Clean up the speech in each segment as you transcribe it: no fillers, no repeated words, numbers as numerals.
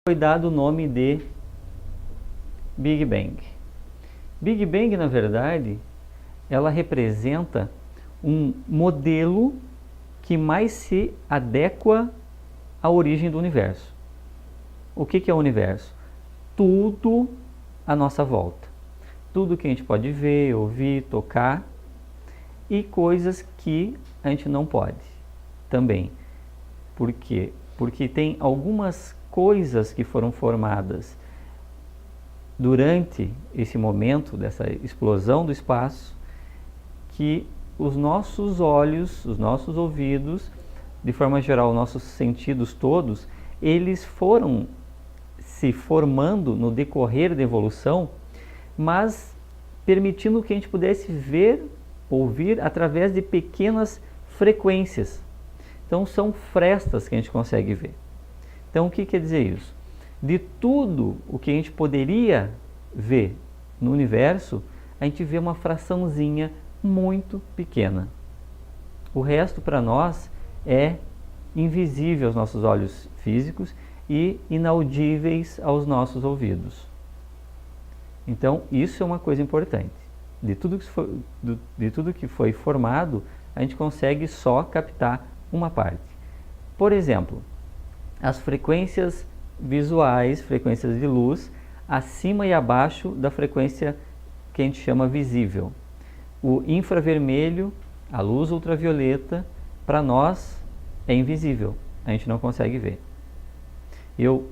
foi dado o nome de Big Bang. Big Bang, na verdade, ela representa um modelo que mais se adequa à origem do universo. O que é o universo? Tudo à nossa volta. Tudo que a gente pode ver, ouvir, tocar e coisas que a gente não pode também. Por quê? Porque tem algumas coisas que foram formadas durante esse momento dessa explosão do espaço que os nossos olhos, os nossos ouvidos, de forma geral, nossos sentidos todos, eles foram se formando no decorrer da evolução, mas permitindo que a gente pudesse ver, ouvir através de pequenas frequências. Então são frestas que a gente consegue ver. Então o que quer dizer isso? De tudo o que a gente poderia ver no universo, a gente vê uma fraçãozinha muito pequena. O resto para nós é invisível aos nossos olhos físicos e inaudíveis aos nossos ouvidos. Então isso é uma coisa importante. De tudo que foi formado, a gente consegue só captar uma parte. Por exemplo, as frequências visuais, frequências de luz, acima e abaixo da frequência que a gente chama visível. O infravermelho, a luz ultravioleta, para nós é invisível, a gente não consegue ver. Eu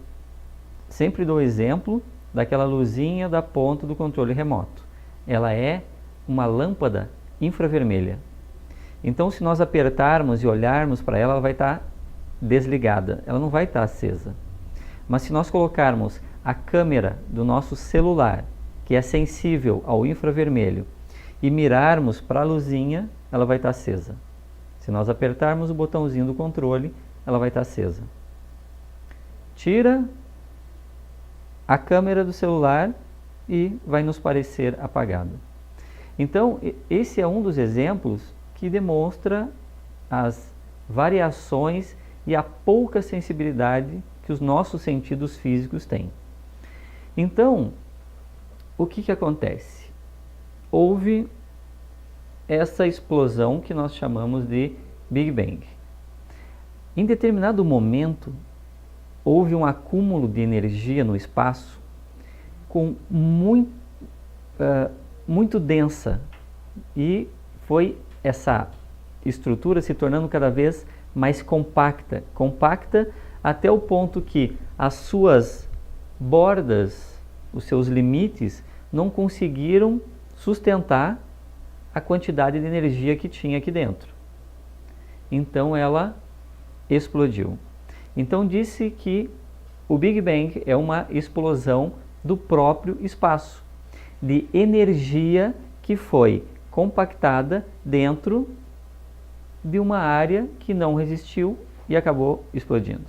sempre dou exemplo daquela luzinha da ponta do controle remoto. Ela é uma lâmpada infravermelha. Então, se nós apertarmos e olharmos para ela, ela vai estar desligada, ela não vai estar acesa. Mas se nós colocarmos a câmera do nosso celular, que é sensível ao infravermelho, e mirarmos para a luzinha, ela vai estar acesa. Se nós apertarmos o botãozinho do controle, ela vai estar acesa. Tira a câmera do celular e vai nos parecer apagada. Então, esse é um dos exemplos que demonstra as variações e a pouca sensibilidade que os nossos sentidos físicos têm. Então, o que acontece? Houve essa explosão que nós chamamos de Big Bang. Em determinado momento, houve um acúmulo de energia no espaço com muito densa, e foi essa estrutura se tornando cada vez mais compacta até o ponto que as suas bordas, os seus limites, não conseguiram sustentar a quantidade de energia que tinha aqui dentro. Então ela explodiu. Então disse que o Big Bang é uma explosão do próprio espaço, de energia que foi compactada dentro de uma área que não resistiu e acabou explodindo.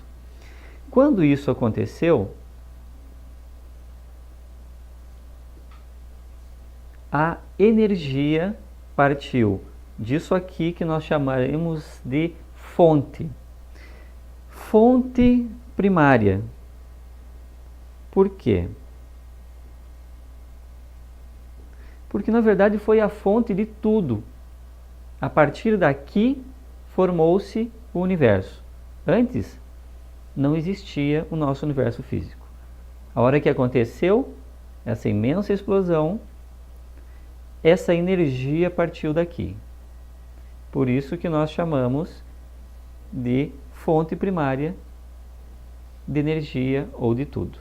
Quando isso aconteceu, a energia partiu disso aqui que nós chamaremos de fonte. Fonte primária. Por quê? Porque na verdade foi a fonte de tudo. A partir daqui formou-se o universo. Antes não existia o nosso universo físico. A hora que aconteceu essa imensa explosão, essa energia partiu daqui. Por isso que nós chamamos de fonte primária de energia ou de tudo.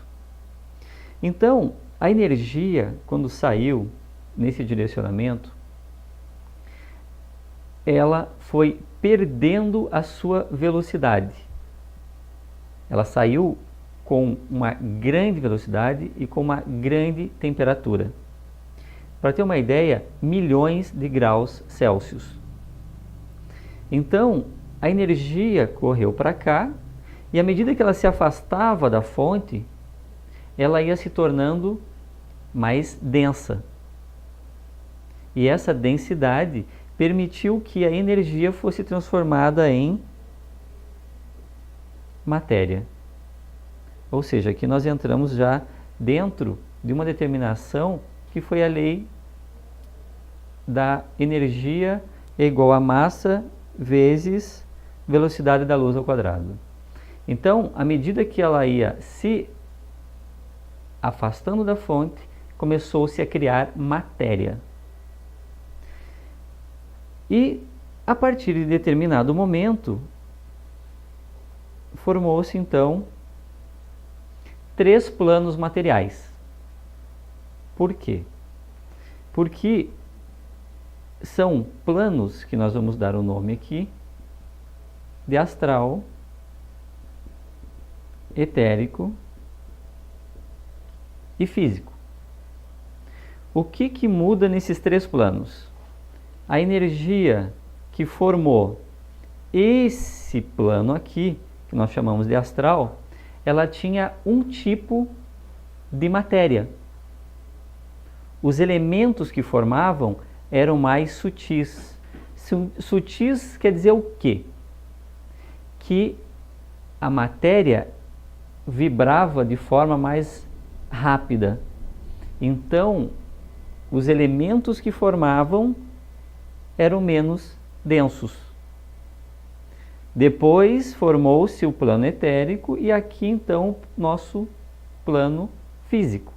Então, a energia, quando saiu nesse direcionamento, ela foi perdendo a sua velocidade. Ela saiu com uma grande velocidade e com uma grande temperatura. Para ter uma ideia, milhões de graus Celsius. Então, a energia correu para cá e à medida que ela se afastava da fonte, ela ia se tornando mais densa. E essa densidade permitiu que a energia fosse transformada em matéria. Ou seja, aqui nós entramos já dentro de uma determinação que foi a lei da energia é igual a massa vezes velocidade da luz ao quadrado. Então, à medida que ela ia se afastando da fonte, começou-se a criar matéria. E, a partir de determinado momento, formou-se então 3 planos materiais. Por quê? Porque são planos que nós vamos dar o nome aqui de astral, etérico e físico. O que muda nesses 3 planos? A energia que formou esse plano aqui, que nós chamamos de astral, ela tinha um tipo de matéria. Os elementos que formavam eram mais sutis. Sutis quer dizer o quê? Que a matéria vibrava de forma mais rápida. Então, os elementos que formavam eram menos densos. Depois formou-se o plano etérico e aqui então nosso plano físico.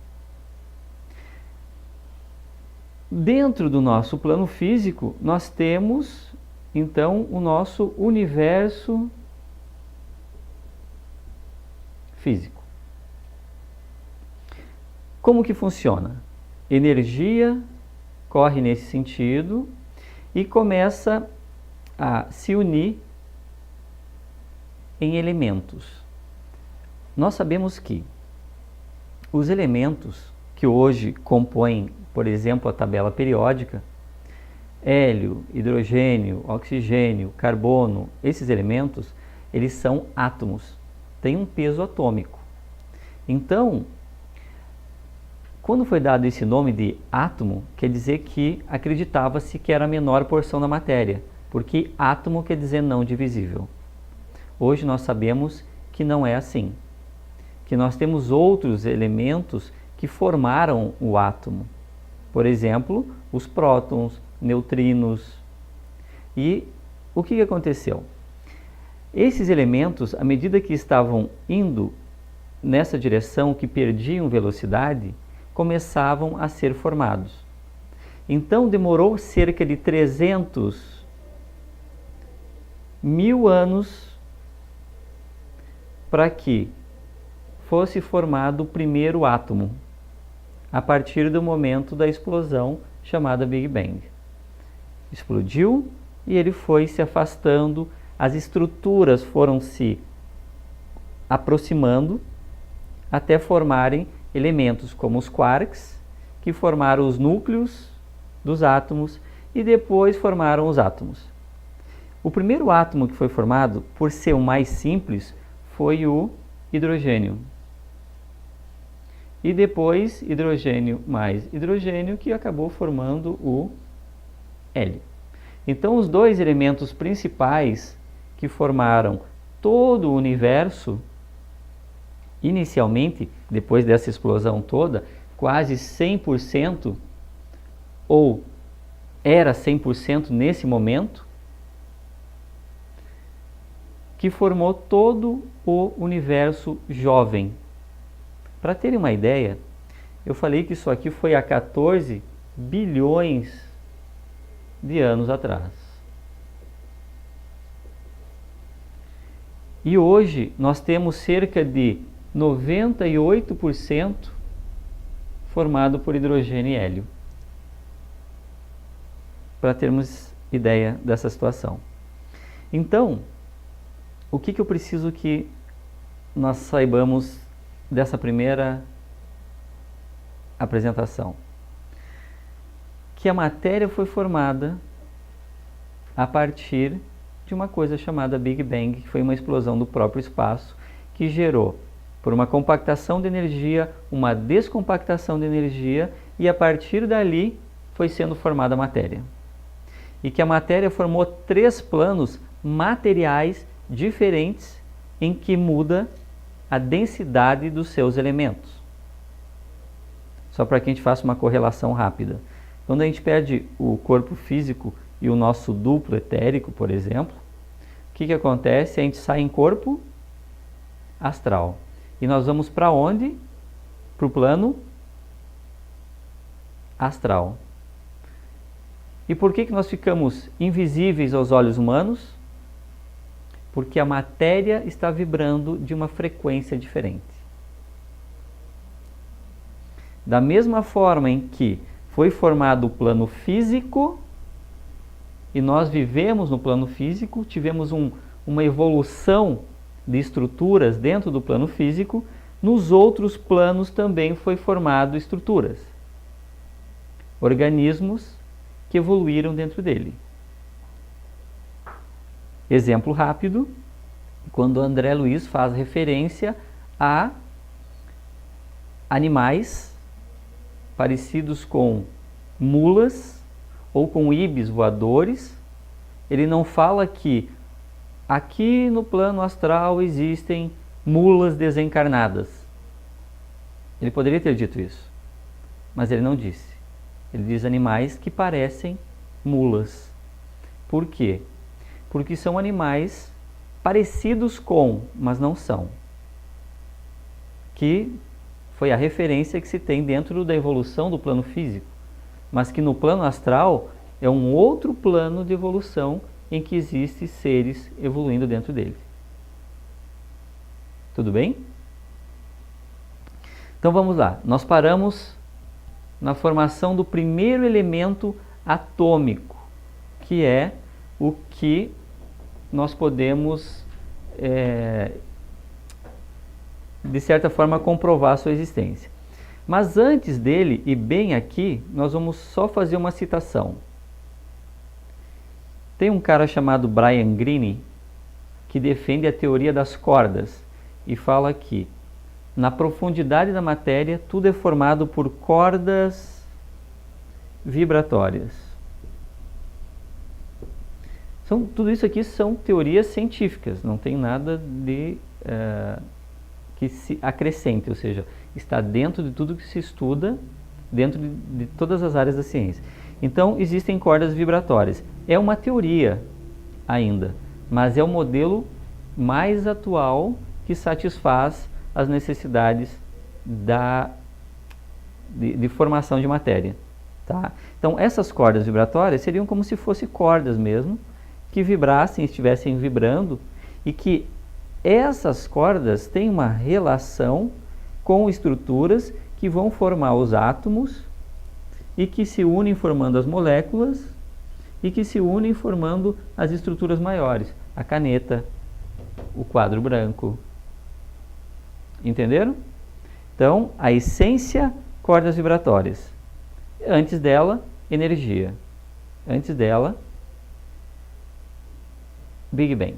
Dentro do nosso plano físico, nós temos então o nosso universo físico. Como que funciona? Energia corre nesse sentido e começa a se unir em elementos. Nós sabemos que os elementos que hoje compõem, por exemplo, a tabela periódica, hélio, hidrogênio, oxigênio, carbono, esses elementos, eles são átomos, têm um peso atômico. Então, quando foi dado esse nome de átomo, quer dizer que acreditava-se que era a menor porção da matéria, porque átomo quer dizer não divisível. Hoje nós sabemos que não é assim, que nós temos outros elementos que formaram o átomo. Por exemplo, os prótons, neutrinos. E o que aconteceu? Esses elementos, à medida que estavam indo nessa direção, que perdiam velocidade, começavam a ser formados. Então demorou cerca de 300.000 anos para que fosse formado o primeiro átomo, a partir do momento da explosão chamada Big Bang. Explodiu e ele foi se afastando, as estruturas foram se aproximando até formarem elementos como os quarks, que formaram os núcleos dos átomos e depois formaram os átomos. O primeiro átomo que foi formado, por ser o mais simples, foi o hidrogênio. E depois hidrogênio mais hidrogênio, que acabou formando o hélio. Então os 2 elementos principais que formaram todo o universo, inicialmente, depois dessa explosão toda, quase 100%, ou era 100% nesse momento, que formou todo o universo jovem. Para terem uma ideia, eu falei que isso aqui foi há 14 bilhões de anos atrás. E hoje nós temos cerca de 98% formado por hidrogênio e hélio. Para termos ideia dessa situação. Então, o que eu preciso que nós saibamos dessa primeira apresentação? Que a matéria foi formada a partir de uma coisa chamada Big Bang, que foi uma explosão do próprio espaço, que gerou, por uma compactação de energia, uma descompactação de energia, e a partir dali foi sendo formada a matéria. E que a matéria formou 3 planos materiais diferentes em que muda a densidade dos seus elementos. Só para que a gente faça uma correlação rápida. Quando a gente perde o corpo físico e o nosso duplo etérico, por exemplo, o que acontece? A gente sai em corpo astral. E nós vamos para onde? Para o plano astral. E por que nós ficamos invisíveis aos olhos humanos? Porque a matéria está vibrando de uma frequência diferente. Da mesma forma em que foi formado o plano físico, e nós vivemos no plano físico, tivemos uma evolução de estruturas dentro do plano físico, nos outros planos também foi formado estruturas, organismos que evoluíram dentro dele. Exemplo rápido, quando André Luiz faz referência a animais parecidos com mulas ou com ibis voadores, ele não fala que aqui no plano astral existem mulas desencarnadas. Ele poderia ter dito isso, mas ele não disse. Ele diz animais que parecem mulas. Por quê? Porque são animais parecidos com, mas não são. Que foi a referência que se tem dentro da evolução do plano físico, mas que no plano astral é um outro plano de evolução em que existem seres evoluindo dentro dele. Tudo bem? Então vamos lá. Nós paramos na formação do primeiro elemento atômico, que é o que nós podemos, de certa forma, comprovar a sua existência. Mas antes dele, e bem aqui, nós vamos só fazer uma citação. Tem um cara chamado Brian Greene que defende a teoria das cordas e fala que na profundidade da matéria tudo é formado por cordas vibratórias. Tudo isso aqui são teorias científicas, não tem nada de que se acrescente, ou seja, está dentro de tudo que se estuda, dentro de todas as áreas da ciência. Então, existem cordas vibratórias. É uma teoria ainda, mas é o modelo mais atual que satisfaz as necessidades de formação de matéria. Tá? Então, essas cordas vibratórias seriam como se fossem cordas mesmo, que vibrassem, estivessem vibrando, e que essas cordas têm uma relação com estruturas que vão formar os átomos e que se unem formando as moléculas e que se unem formando as estruturas maiores, a caneta, o quadro branco. Entenderam? Então, a essência, cordas vibratórias. Antes dela, energia. Antes dela, Big Bang.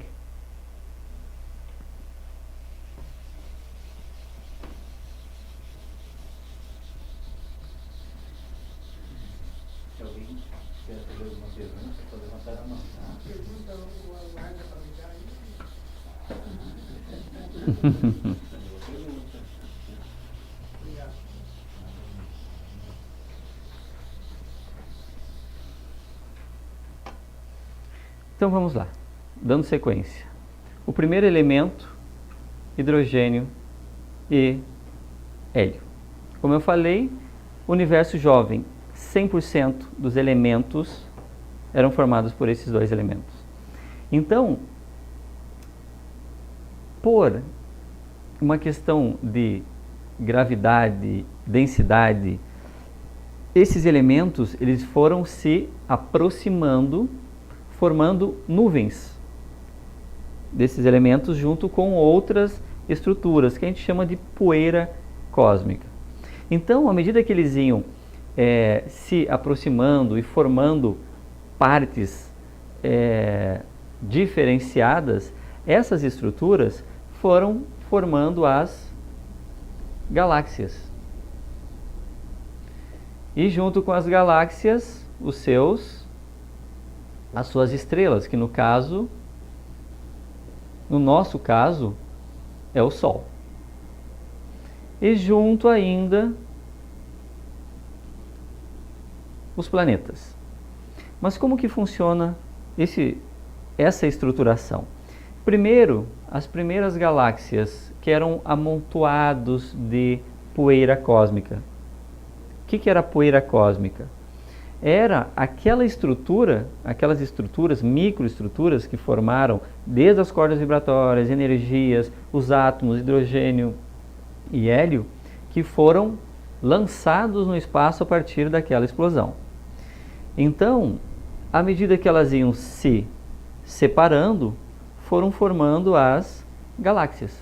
Então vamos lá, dando sequência. O primeiro elemento, hidrogênio e hélio. Como eu falei, o universo jovem, 100% dos elementos eram formados por esses dois elementos. Então, por uma questão de gravidade, densidade, esses elementos eles foram se aproximando, formando nuvens desses elementos junto com outras estruturas que a gente chama de poeira cósmica. Então, à medida que eles iam se aproximando e formando partes diferenciadas, essas estruturas foram formando as galáxias. E junto com as galáxias, as suas estrelas, que no nosso caso, é o Sol. e junto ainda os planetas. Mas como que funciona essa estruturação? Primeiro, as primeiras galáxias que eram amontoados de poeira cósmica. O que era poeira cósmica? Era aquelas estruturas, microestruturas que formaram desde as cordas vibratórias, energias, os átomos, hidrogênio e hélio, que foram lançados no espaço a partir daquela explosão. Então, à medida que elas iam se separando, foram formando as galáxias.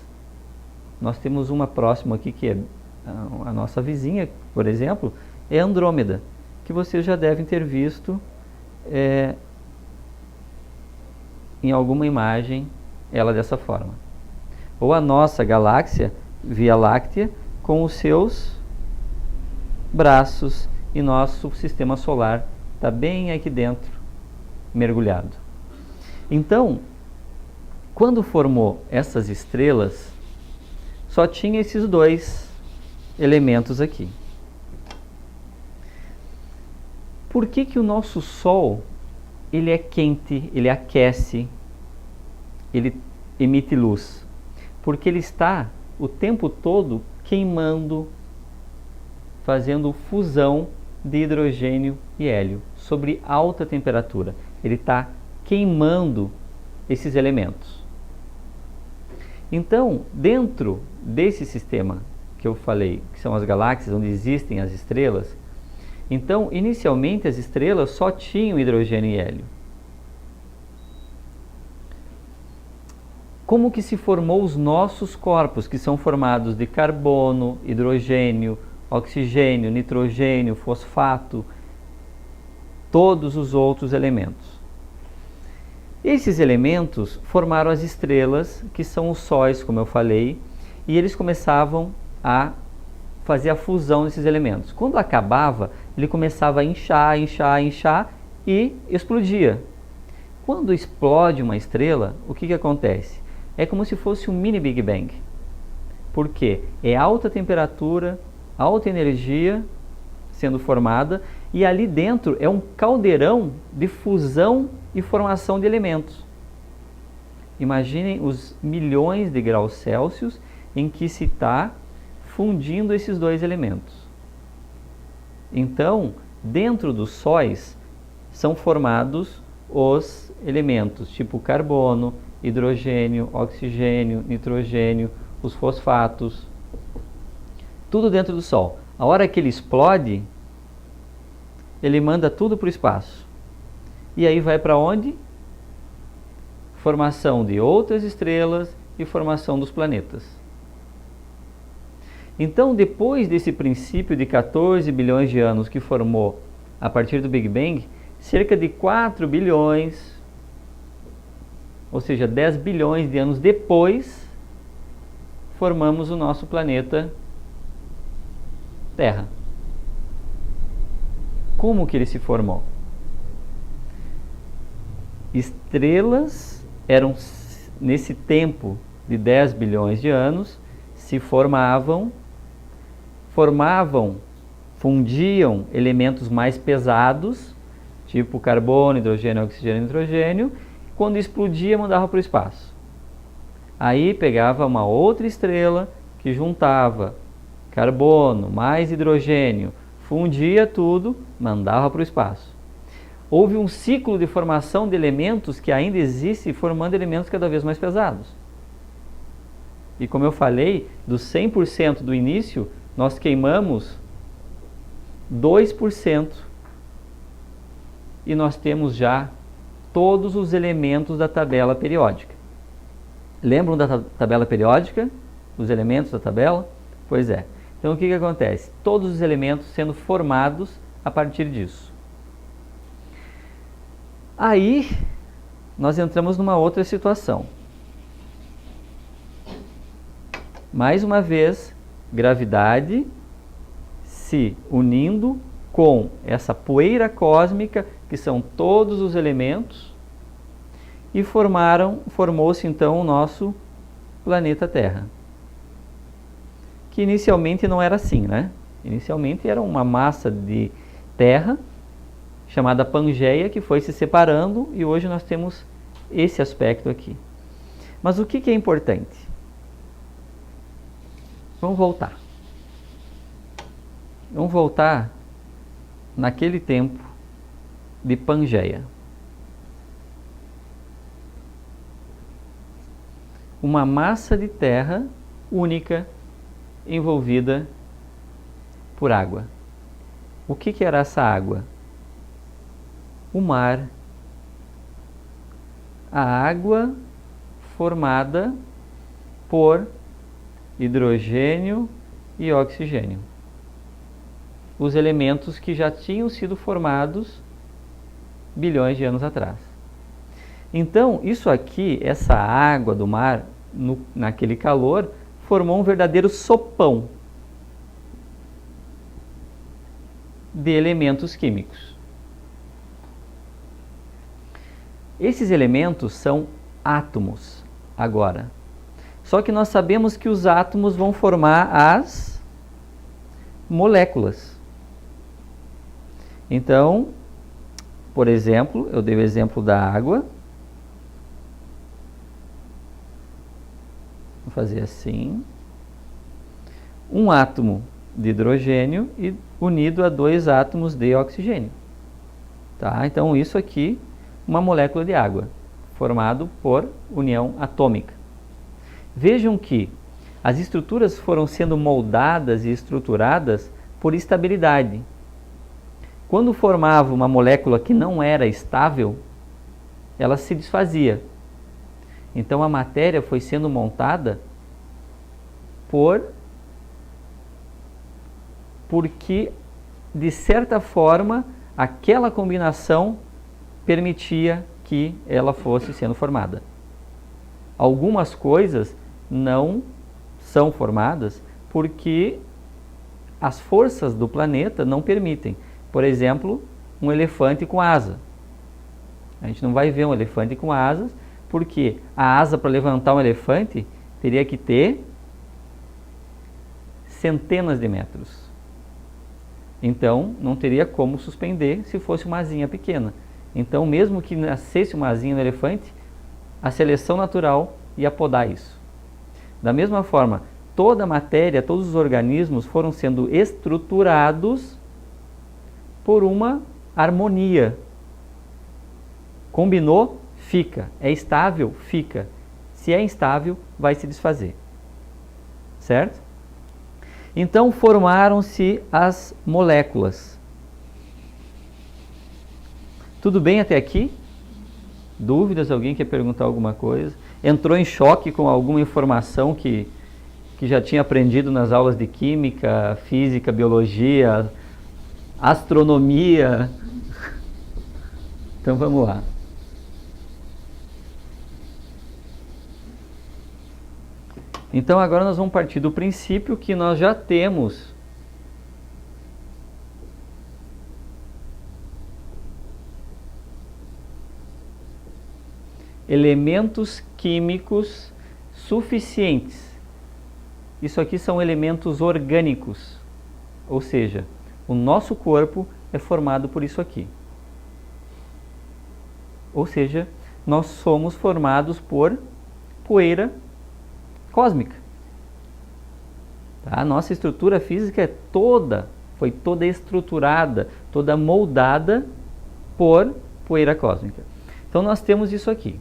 Nós temos uma próxima aqui que é a nossa vizinha, por exemplo, é Andrômeda, que vocês já devem ter visto em alguma imagem ela dessa forma. Ou a nossa galáxia, Via Láctea, com os seus braços, e nosso sistema solar está bem aqui dentro, mergulhado. Então, quando formou essas estrelas, só tinha esses dois elementos aqui. Por que o nosso Sol, ele é quente, ele aquece, ele emite luz? Porque ele está o tempo todo queimando, fazendo fusão de hidrogênio e hélio sobre alta temperatura. Ele está queimando esses elementos. Então, dentro desse sistema que eu falei, que são as galáxias, onde existem as estrelas, então, inicialmente as estrelas só tinham hidrogênio e hélio. Como que se formou os nossos corpos, que são formados de carbono, hidrogênio, oxigênio, nitrogênio, fosfato, todos os outros elementos? Esses elementos formaram as estrelas, que são os sóis, como eu falei, e eles começavam a fazer a fusão desses elementos. Quando acabava, ele começava a inchar, inchar, inchar e explodia. Quando explode uma estrela, o que acontece? É como se fosse um mini Big Bang. Por quê? É alta temperatura, alta energia sendo formada, e ali dentro é um caldeirão de fusão e formação de elementos. Imaginem os milhões de graus Celsius em que se está fundindo esses dois elementos. Então, dentro dos sóis são formados os elementos tipo carbono, hidrogênio, oxigênio, nitrogênio, os fosfatos, tudo dentro do Sol. A hora que ele explode, ele manda tudo para o espaço. E aí vai para onde? Formação de outras estrelas e formação dos planetas. Então, depois desse princípio de 14 bilhões de anos que formou a partir do Big Bang, cerca de 4 bilhões, ou seja, 10 bilhões de anos depois, formamos o nosso planeta Terra. Como que ele se formou? Estrelas eram, nesse tempo de 10 bilhões de anos, se formavam, fundiam elementos mais pesados, tipo carbono, hidrogênio, oxigênio, nitrogênio. Quando explodia, mandava para o espaço. Aí pegava uma outra estrela que juntava carbono mais hidrogênio, fundia tudo, mandava para o espaço. Houve um ciclo de formação de elementos que ainda existe, formando elementos cada vez mais pesados. E como eu falei, dos 100% do início, nós queimamos 2%. E nós temos já todos os elementos da tabela periódica. Lembram da tabela periódica? Os elementos da tabela? Pois é. Então o que acontece? Todos os elementos sendo formados a partir disso. Aí nós entramos numa outra situação. Mais uma vez, gravidade se unindo com essa poeira cósmica, que são todos os elementos, e formou-se então o nosso planeta Terra. que inicialmente não era assim, né? Inicialmente era uma massa de terra chamada Pangeia que foi se separando e hoje nós temos esse aspecto aqui. Mas o que é importante? Vamos voltar. Vamos voltar naquele tempo de Pangeia. Uma massa de terra única envolvida por água. O que era essa água? O mar. A água formada por hidrogênio e oxigênio. Os elementos que já tinham sido formados bilhões de anos atrás. Então, isso aqui, essa água do mar, naquele calor, formou um verdadeiro sopão de elementos químicos. Esses elementos são átomos, agora. Só que nós sabemos que os átomos vão formar as moléculas. Então, por exemplo, eu dei o exemplo da água. Vou fazer assim. Um átomo de hidrogênio e unido a 2 átomos de oxigênio. Tá? Então, isso aqui, uma molécula de água, formado por união atômica. Vejam que as estruturas foram sendo moldadas e estruturadas por estabilidade. Quando formava uma molécula que não era estável, ela se desfazia. Então a matéria foi sendo montada porque, de certa forma, aquela combinação permitia que ela fosse sendo formada. Algumas coisas não são formadas porque as forças do planeta não permitem. Por exemplo, um elefante com asa. A gente não vai ver um elefante com asas, porque a asa para levantar um elefante teria que ter centenas de metros. Então, não teria como suspender se fosse uma asinha pequena. Então, mesmo que nascesse uma asinha no elefante, a seleção natural ia podar isso. Da mesma forma, toda a matéria, todos os organismos foram sendo estruturados por uma harmonia. Combinou, fica. É estável, fica. Se é instável, vai se desfazer. Certo? Então formaram-se as moléculas. Tudo bem até aqui? Dúvidas? Alguém quer perguntar alguma coisa? Entrou em choque com alguma informação que já tinha aprendido nas aulas de química, física, biologia, astronomia? Então vamos lá. Então agora nós vamos partir do princípio que nós já temos elementos químicos suficientes. Isso aqui são elementos orgânicos, ou seja, o nosso corpo é formado por isso aqui. Ou seja, nós somos formados por poeira cósmica. Tá? A nossa estrutura física foi toda estruturada, toda moldada por poeira cósmica. Então nós temos isso aqui,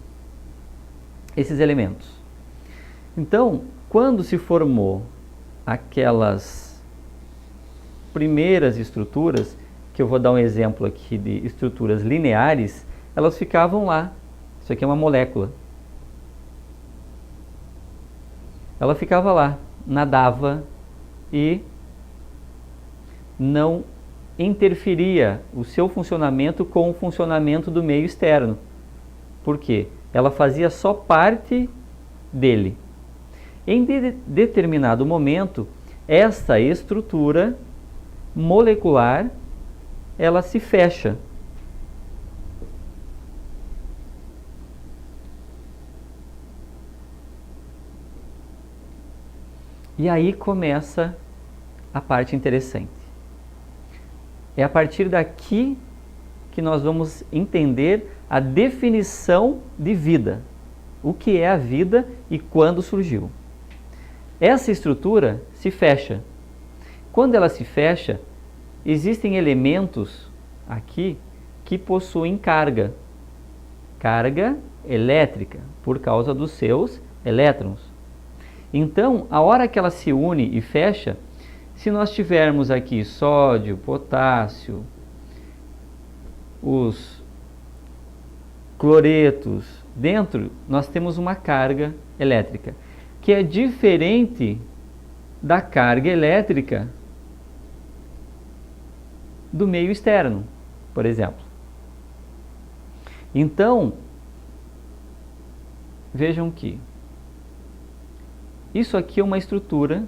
esses elementos. Então, quando se formou aquelas primeiras estruturas, que eu vou dar um exemplo aqui de estruturas lineares, elas ficavam lá. Isso aqui é uma molécula. Ela ficava lá, nadava e não interferia o seu funcionamento com o funcionamento do meio externo. Por quê? Ela fazia só parte dele. Em determinado momento, essa estrutura molecular, ela se fecha. E aí começa a parte interessante. É a partir daqui que nós vamos entender a definição de vida. O que é a vida e quando surgiu. Essa estrutura se fecha. Quando ela se fecha, existem elementos aqui que possuem carga. Carga elétrica, por causa dos seus elétrons. Então, a hora que ela se une e fecha, se nós tivermos aqui sódio, potássio, os cloretos dentro, nós temos uma carga elétrica, que é diferente da carga elétrica do meio externo, por exemplo. Então, vejam que isso aqui é uma estrutura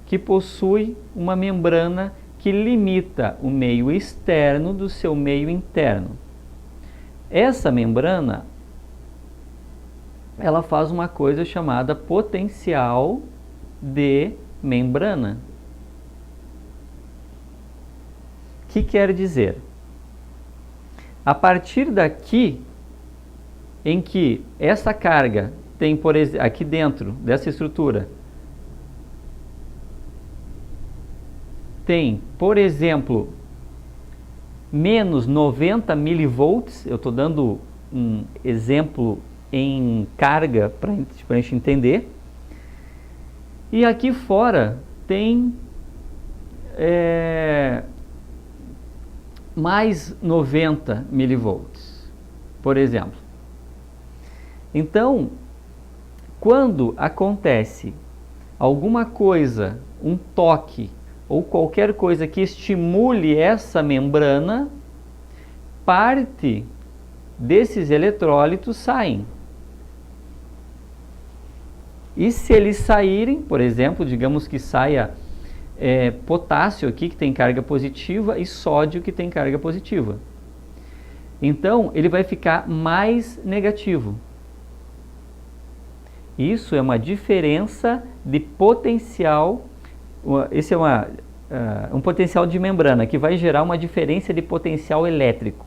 que possui uma membrana que limita o meio externo do seu meio interno. Essa membrana, ela faz uma coisa chamada potencial de membrana. O que quer dizer? A partir daqui, em que essa carga tem, por exemplo, aqui dentro dessa estrutura, tem, por exemplo, menos 90 milivolts, eu estou dando um exemplo em carga para a gente entender, e aqui fora tem mais 90 milivolts, por exemplo. Então, quando acontece alguma coisa, um toque, ou qualquer coisa que estimule essa membrana, parte desses eletrólitos saem. E se eles saírem, por exemplo, digamos que saia potássio aqui, que tem carga positiva, e sódio, que tem carga positiva. Então, ele vai ficar mais negativo. Isso é uma diferença de potencial. Esse é um potencial de membrana que vai gerar uma diferença de potencial elétrico.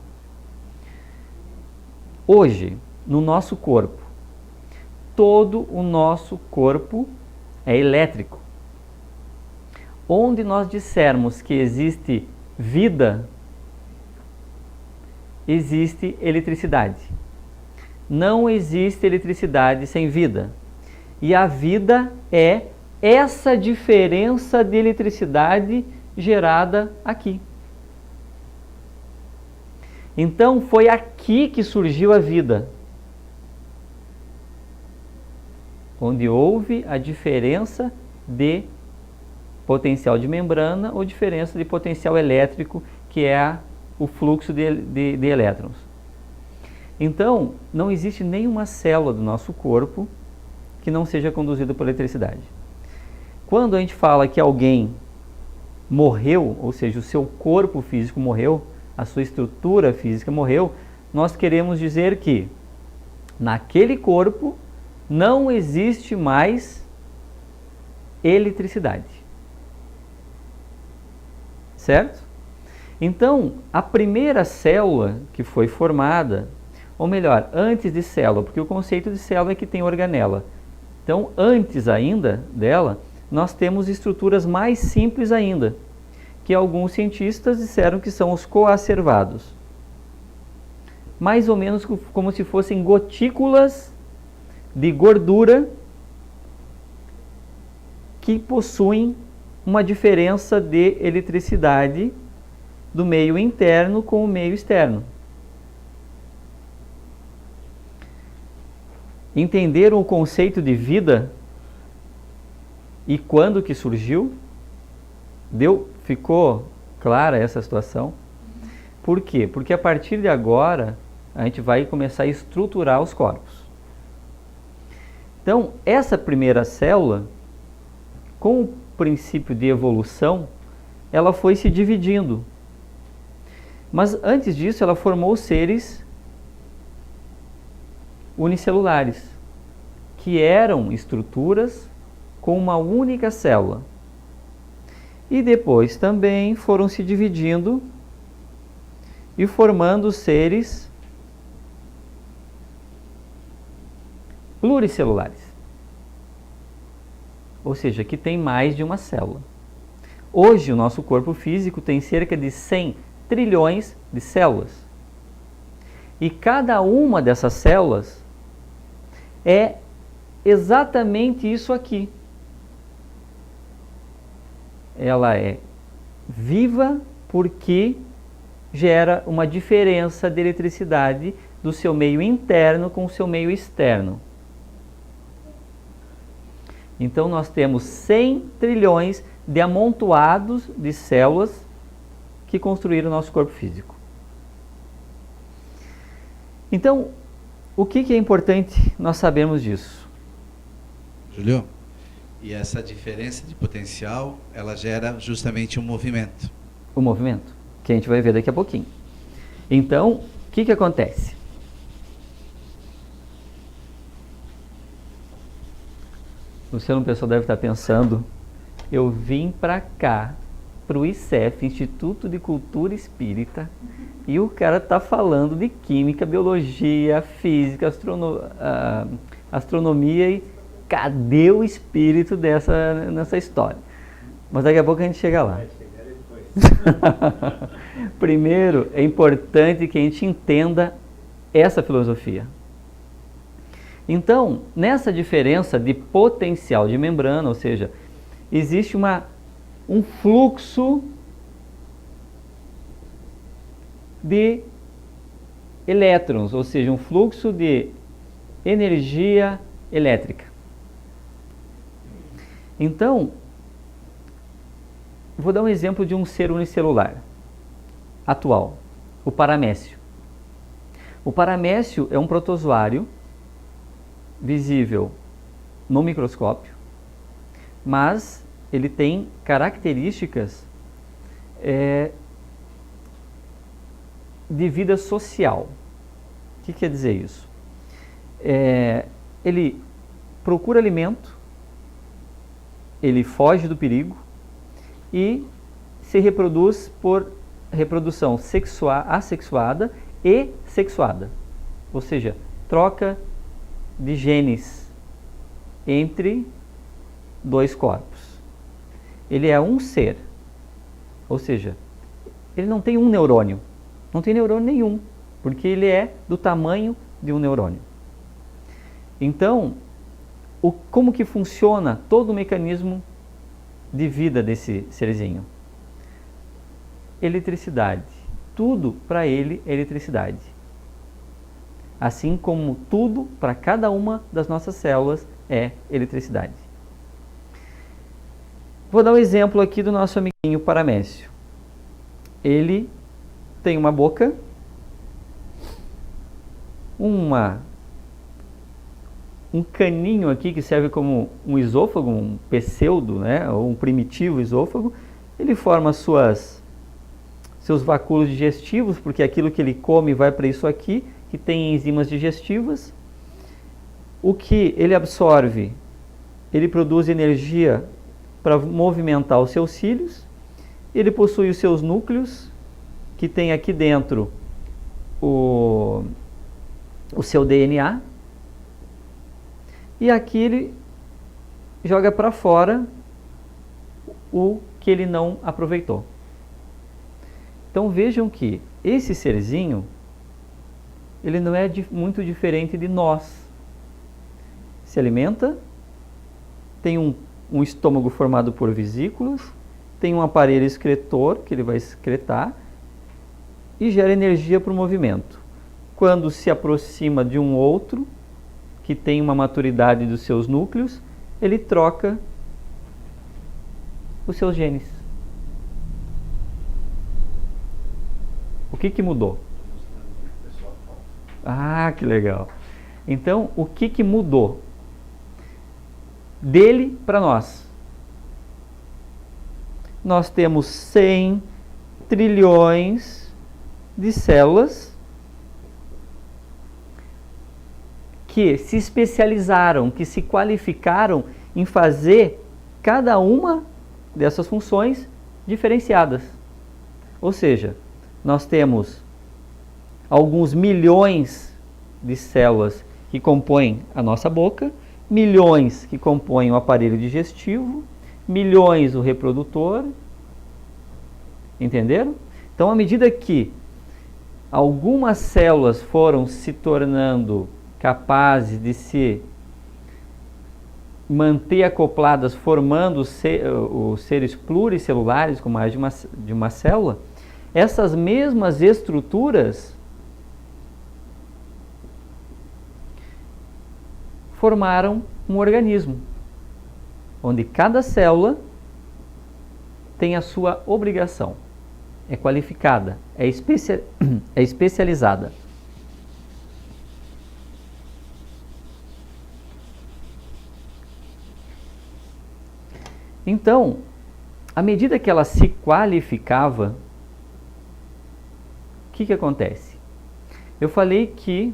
Hoje, no nosso corpo, todo o nosso corpo é elétrico. Onde nós dissermos que existe vida, existe eletricidade. Não existe eletricidade sem vida. E a vida é essa diferença de eletricidade gerada aqui. Então foi aqui que surgiu a vida. Onde houve a diferença de potencial de membrana ou diferença de potencial elétrico, que é o fluxo de elétrons. Então, não existe nenhuma célula do nosso corpo que não seja conduzida por eletricidade. Quando a gente fala que alguém morreu, ou seja, o seu corpo físico morreu, a sua estrutura física morreu, nós queremos dizer que naquele corpo não existe mais eletricidade. Certo? Então, a primeira célula que foi formada, ou melhor, antes de célula, porque o conceito de célula é que tem organela. Então, antes ainda dela, nós temos estruturas mais simples ainda, que alguns cientistas disseram que são os coacervados. Mais ou menos como se fossem gotículas de gordura que possuem uma diferença de eletricidade do meio interno com o meio externo. Entenderam o conceito de vida e quando que surgiu? Ficou clara essa situação? Por quê? Porque a partir de agora a gente vai começar a estruturar os corpos. Então, essa primeira célula, com o princípio de evolução, ela foi se dividindo. Mas antes disso, ela formou seres unicelulares, que eram estruturas com uma única célula. E depois também foram se dividindo e formando seres pluricelulares. Ou seja, que tem mais de uma célula. Hoje, o nosso corpo físico tem cerca de 100 trilhões de células. E cada uma dessas células é exatamente isso aqui. Ela é viva porque gera uma diferença de eletricidade do seu meio interno com o seu meio externo. Então nós temos 100 trilhões de amontoados de células que construíram o nosso corpo físico. Então, o que é importante nós sabermos disso? Júlio, e essa diferença de potencial, ela gera justamente um movimento. O movimento, que a gente vai ver daqui a pouquinho. Então, o que acontece? Luciano, o pessoal deve estar pensando, eu vim para cá, para o ICEF, Instituto de Cultura Espírita, e o cara está falando de química, biologia, física, astronomia, e cadê o espírito nessa história? Mas daqui a pouco a gente chega lá. Primeiro, é importante que a gente entenda essa filosofia. Então, nessa diferença de potencial de membrana, ou seja, existe um fluxo de elétrons, ou seja, um fluxo de energia elétrica. Então, vou dar um exemplo de um ser unicelular atual, o paramécio. O paramécio é um protozoário visível no microscópio, mas ele tem características de vida social. O que quer dizer isso? Ele procura alimento, ele foge do perigo e se reproduz por reprodução assexuada e sexuada, ou seja, troca de genes entre dois corpos. Ele é um ser, ou seja, ele não tem um neurônio, não tem neurônio nenhum, porque ele é do tamanho de um neurônio. Então, como que funciona todo o mecanismo de vida desse serzinho? Eletricidade. Tudo para ele é eletricidade. Assim como tudo para cada uma das nossas células é eletricidade. Vou dar um exemplo aqui do nosso amiguinho paramécio. Ele tem uma boca, um caninho aqui que serve como um esôfago, um pseudo, né, ou um primitivo esôfago. Ele forma seus vacúolos digestivos, porque aquilo que ele come vai para isso aqui, que tem enzimas digestivas. O que ele absorve, ele produz energia para movimentar os seus cílios. Ele possui os seus núcleos, que tem aqui dentro o seu DNA. E aqui ele joga para fora o que ele não aproveitou. Então vejam que esse serzinho, ele não é muito diferente de nós. Se alimenta, tem um estômago formado por vesículas, tem um aparelho excretor, que ele vai excretar, e gera energia para o movimento. Quando se aproxima de um outro, que tem uma maturidade dos seus núcleos, ele troca os seus genes. O que mudou? Ah, que legal! Então, o que mudou? Dele para nós. Nós temos 100 trilhões de células que se especializaram, que se qualificaram em fazer cada uma dessas funções diferenciadas. Ou seja, nós temos alguns milhões de células que compõem a nossa boca, milhões que compõem o aparelho digestivo, milhões o reprodutor. Entenderam? Então, à medida que algumas células foram se tornando capazes de se manter acopladas, formando os seres pluricelulares com mais de uma célula, essas mesmas estruturas formaram um organismo, onde cada célula tem a sua obrigação, é qualificada, é especializada. Então, à medida que ela se qualificava, o que acontece? Eu falei que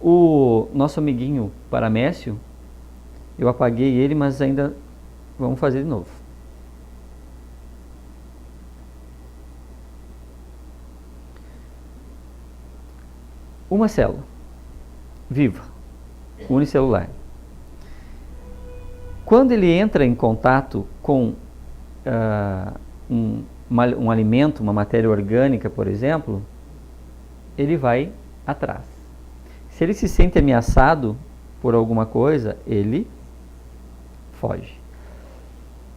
o nosso amiguinho Paramécio, eu apaguei ele, mas ainda vamos fazer de novo. Uma célula viva, unicelular. Quando ele entra em contato com um alimento, uma matéria orgânica, por exemplo, ele vai atrás. Se ele se sente ameaçado por alguma coisa, ele foge.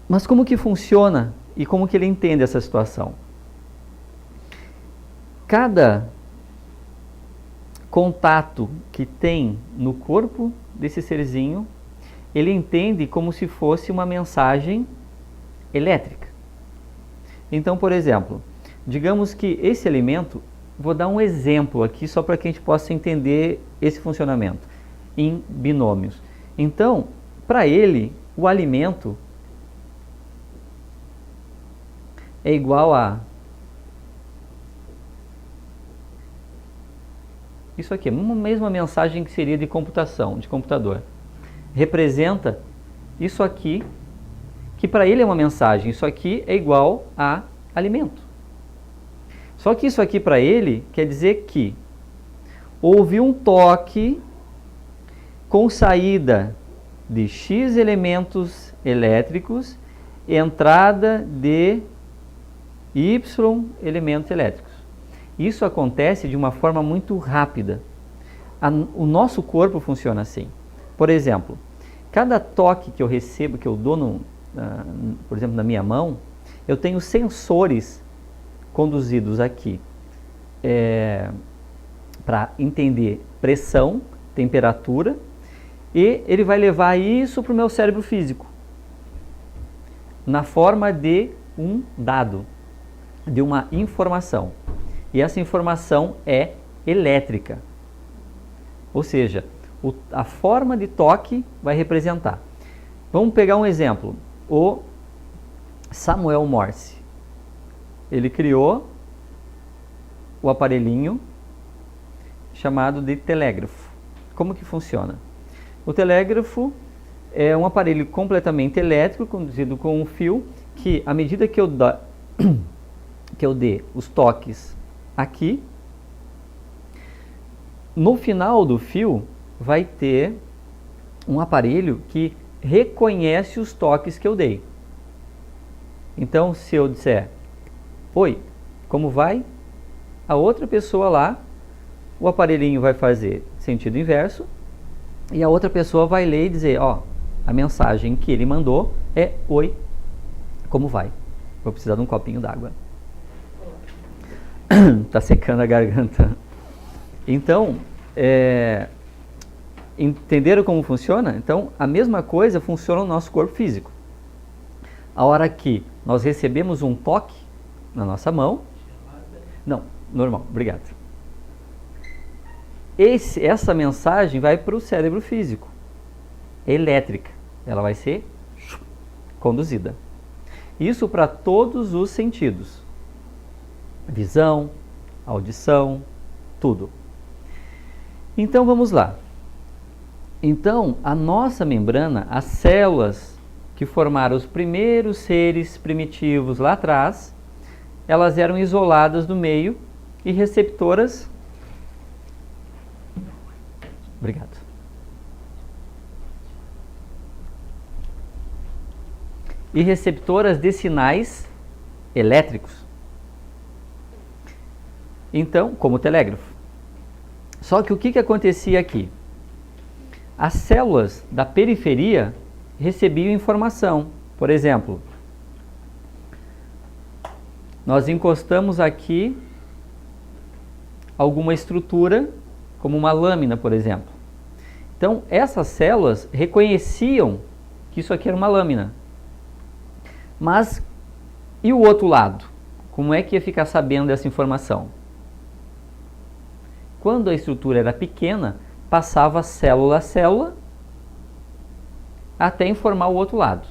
Mas como que funciona e como que ele entende essa situação? Cada contato que tem no corpo desse serzinho, ele entende como se fosse uma mensagem elétrica. Então, por exemplo, digamos que esse alimento, vou dar um exemplo aqui só para que a gente possa entender esse funcionamento em binômios. Então, para ele, o alimento é igual a isso aqui, uma mesma mensagem que seria de computação, de computador. Representa isso aqui, que para ele é uma mensagem, isso aqui é igual a alimento. Só que isso aqui para ele quer dizer que houve um toque com saída de X elementos elétricos, entrada de Y elementos elétricos. Isso acontece de uma forma muito rápida. O nosso corpo funciona assim. Por exemplo, cada toque que eu recebo, que eu dou, por exemplo, na minha mão, eu tenho sensores conduzidos aqui para entender pressão, temperatura, e ele vai levar isso para o meu cérebro físico, na forma de um dado, de uma informação. E essa informação é elétrica. Ou seja, a forma de toque vai representar. Vamos pegar um exemplo. O Samuel Morse. Ele criou o aparelhinho chamado de telégrafo. Como que funciona? O telégrafo é um aparelho completamente elétrico, conduzido com um fio, que à medida que eu dê os toques aqui, no final do fio vai ter um aparelho que reconhece os toques que eu dei. Então, se eu disser, oi, como vai? A outra pessoa lá, o aparelhinho vai fazer sentido inverso, e a outra pessoa vai ler e dizer, ó, a mensagem que ele mandou é, oi, como vai? Vou precisar de um copinho d'água. Tá secando a garganta. Então, entenderam como funciona? Então, a mesma coisa funciona no nosso corpo físico. A hora que nós recebemos um toque na nossa mão... Não, normal, obrigado. Essa mensagem vai para o cérebro físico. É elétrica. Ela vai ser conduzida. Isso para todos os sentidos. Visão, audição, tudo. Então vamos lá. Então, a nossa membrana, as células que formaram os primeiros seres primitivos lá atrás, elas eram isoladas do meio e receptoras. Obrigado. E receptoras de sinais elétricos. Então, como telégrafo. Só que o que acontecia aqui? As células da periferia recebiam informação. Por exemplo, nós encostamos aqui alguma estrutura, como uma lâmina, por exemplo. Então, essas células reconheciam que isso aqui era uma lâmina. Mas, e o outro lado? Como é que ia ficar sabendo dessa informação? Quando a estrutura era pequena, passava célula a célula até informar o outro lado.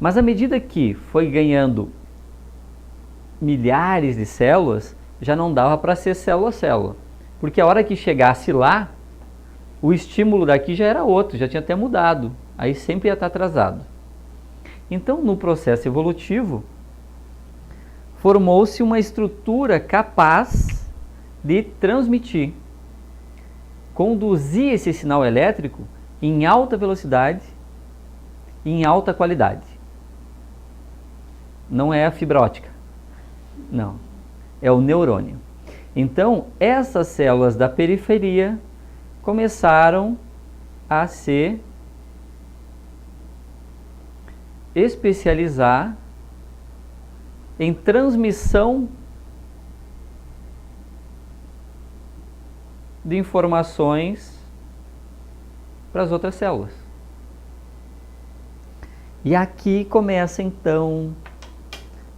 Mas à medida que foi ganhando milhares de células, já não dava para ser célula a célula. Porque a hora que chegasse lá, o estímulo daqui já era outro, já tinha até mudado. Aí sempre ia estar atrasado. Então, no processo evolutivo, formou-se uma estrutura capaz de transmitir, conduzir esse sinal elétrico em alta velocidade e em alta qualidade. Não é a fibra ótica, não, é o neurônio. Então, essas células da periferia começaram a se especializar em transmissão de informações para as outras células. E aqui começa então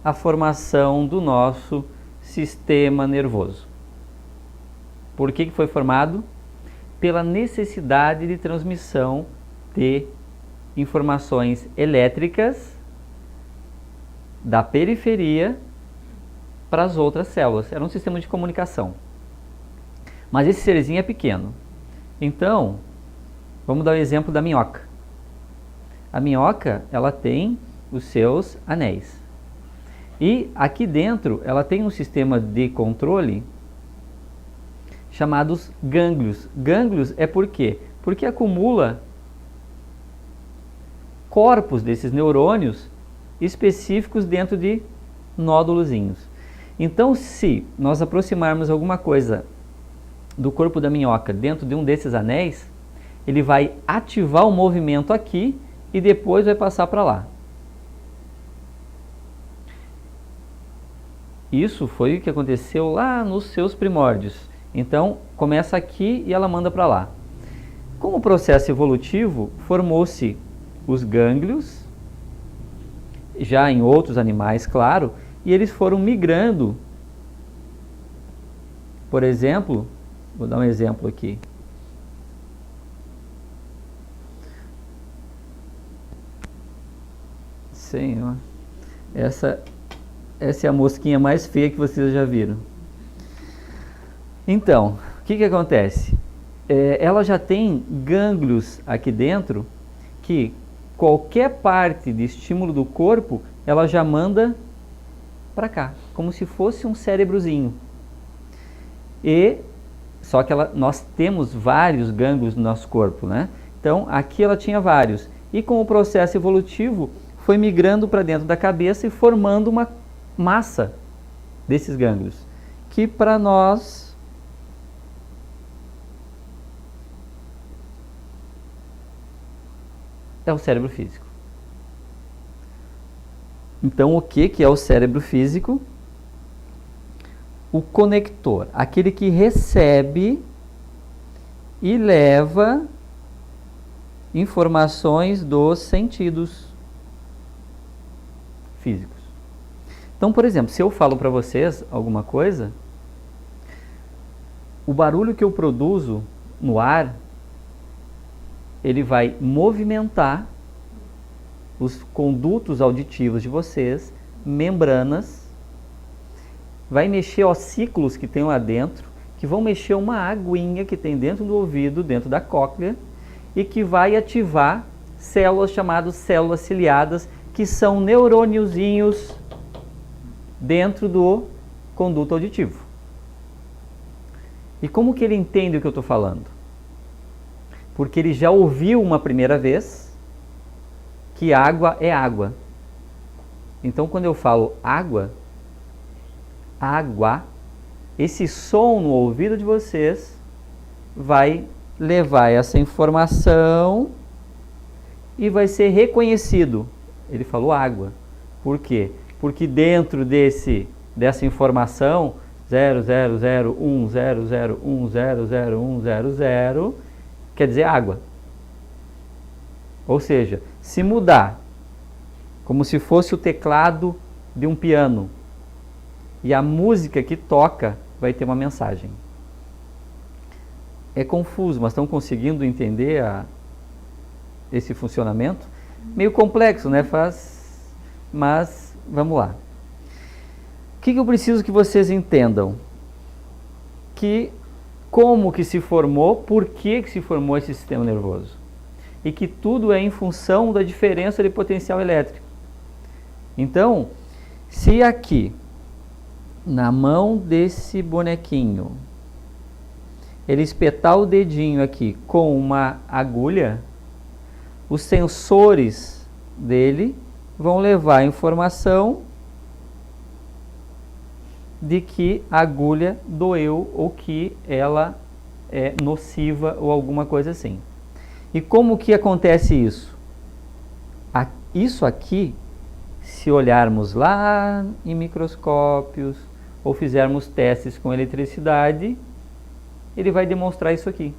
a formação do nosso sistema nervoso. Por que foi formado? Pela necessidade de transmissão de informações elétricas da periferia para as outras células. Era um sistema de comunicação. Mas esse serzinho é pequeno. Então, vamos dar o exemplo da minhoca. A minhoca, ela tem os seus anéis. E aqui dentro, ela tem um sistema de controle chamados gânglios. Gânglios é por quê? Porque acumula corpos desses neurônios específicos dentro de nódulozinhos. Então, se nós aproximarmos alguma coisa do corpo da minhoca dentro de um desses anéis, ele vai ativar o movimento aqui e depois vai passar para lá. Isso foi o que aconteceu lá nos seus primórdios. Então, começa aqui e ela manda para lá. Com o processo evolutivo, formou-se os gânglios, já em outros animais, claro, e eles foram migrando. Por exemplo, vou dar um exemplo aqui. Senhor, essa é a mosquinha mais feia que vocês já viram. Então, o que acontece? Ela já tem gânglios aqui dentro que qualquer parte de estímulo do corpo, ela já manda para cá, como se fosse um cérebrozinho. Só que nós temos vários gânglios no nosso corpo, né? Então, aqui ela tinha vários. E com o processo evolutivo, foi migrando para dentro da cabeça e formando uma massa desses gânglios, que para nós é o cérebro físico. Então, o que é o cérebro físico? O conector, aquele que recebe e leva informações dos sentidos físicos. Então, por exemplo, se eu falo para vocês alguma coisa, o barulho que eu produzo no ar, ele vai movimentar os condutos auditivos de vocês, membranas, vai mexer ossículos que tem lá dentro, que vão mexer uma aguinha que tem dentro do ouvido, dentro da cóclea, e que vai ativar células chamadas células ciliadas, que são neurôniozinhos dentro do conduto auditivo. E como que ele entende o que eu estou falando? Porque ele já ouviu uma primeira vez que água é água. Então, quando eu falo água, esse som no ouvido de vocês vai levar essa informação e vai ser reconhecido. Ele falou água. Por quê? Porque dentro dessa informação 000100100100100 quer dizer água. Ou seja, se mudar como se fosse o teclado de um piano e a música que toca vai ter uma mensagem. É confuso, mas estão conseguindo entender esse funcionamento? Meio complexo, né? Mas vamos lá. O que eu preciso que vocês entendam? Como que se formou, por que se formou esse sistema nervoso. E que tudo é em função da diferença de potencial elétrico. Então, se aqui, na mão desse bonequinho, ele espetar o dedinho aqui com uma agulha, os sensores dele vão levar a informação de que a agulha doeu ou que ela é nociva ou alguma coisa assim. E como que acontece isso? Isso aqui, se olharmos lá em microscópios ou fizermos testes com eletricidade, ele vai demonstrar isso aqui.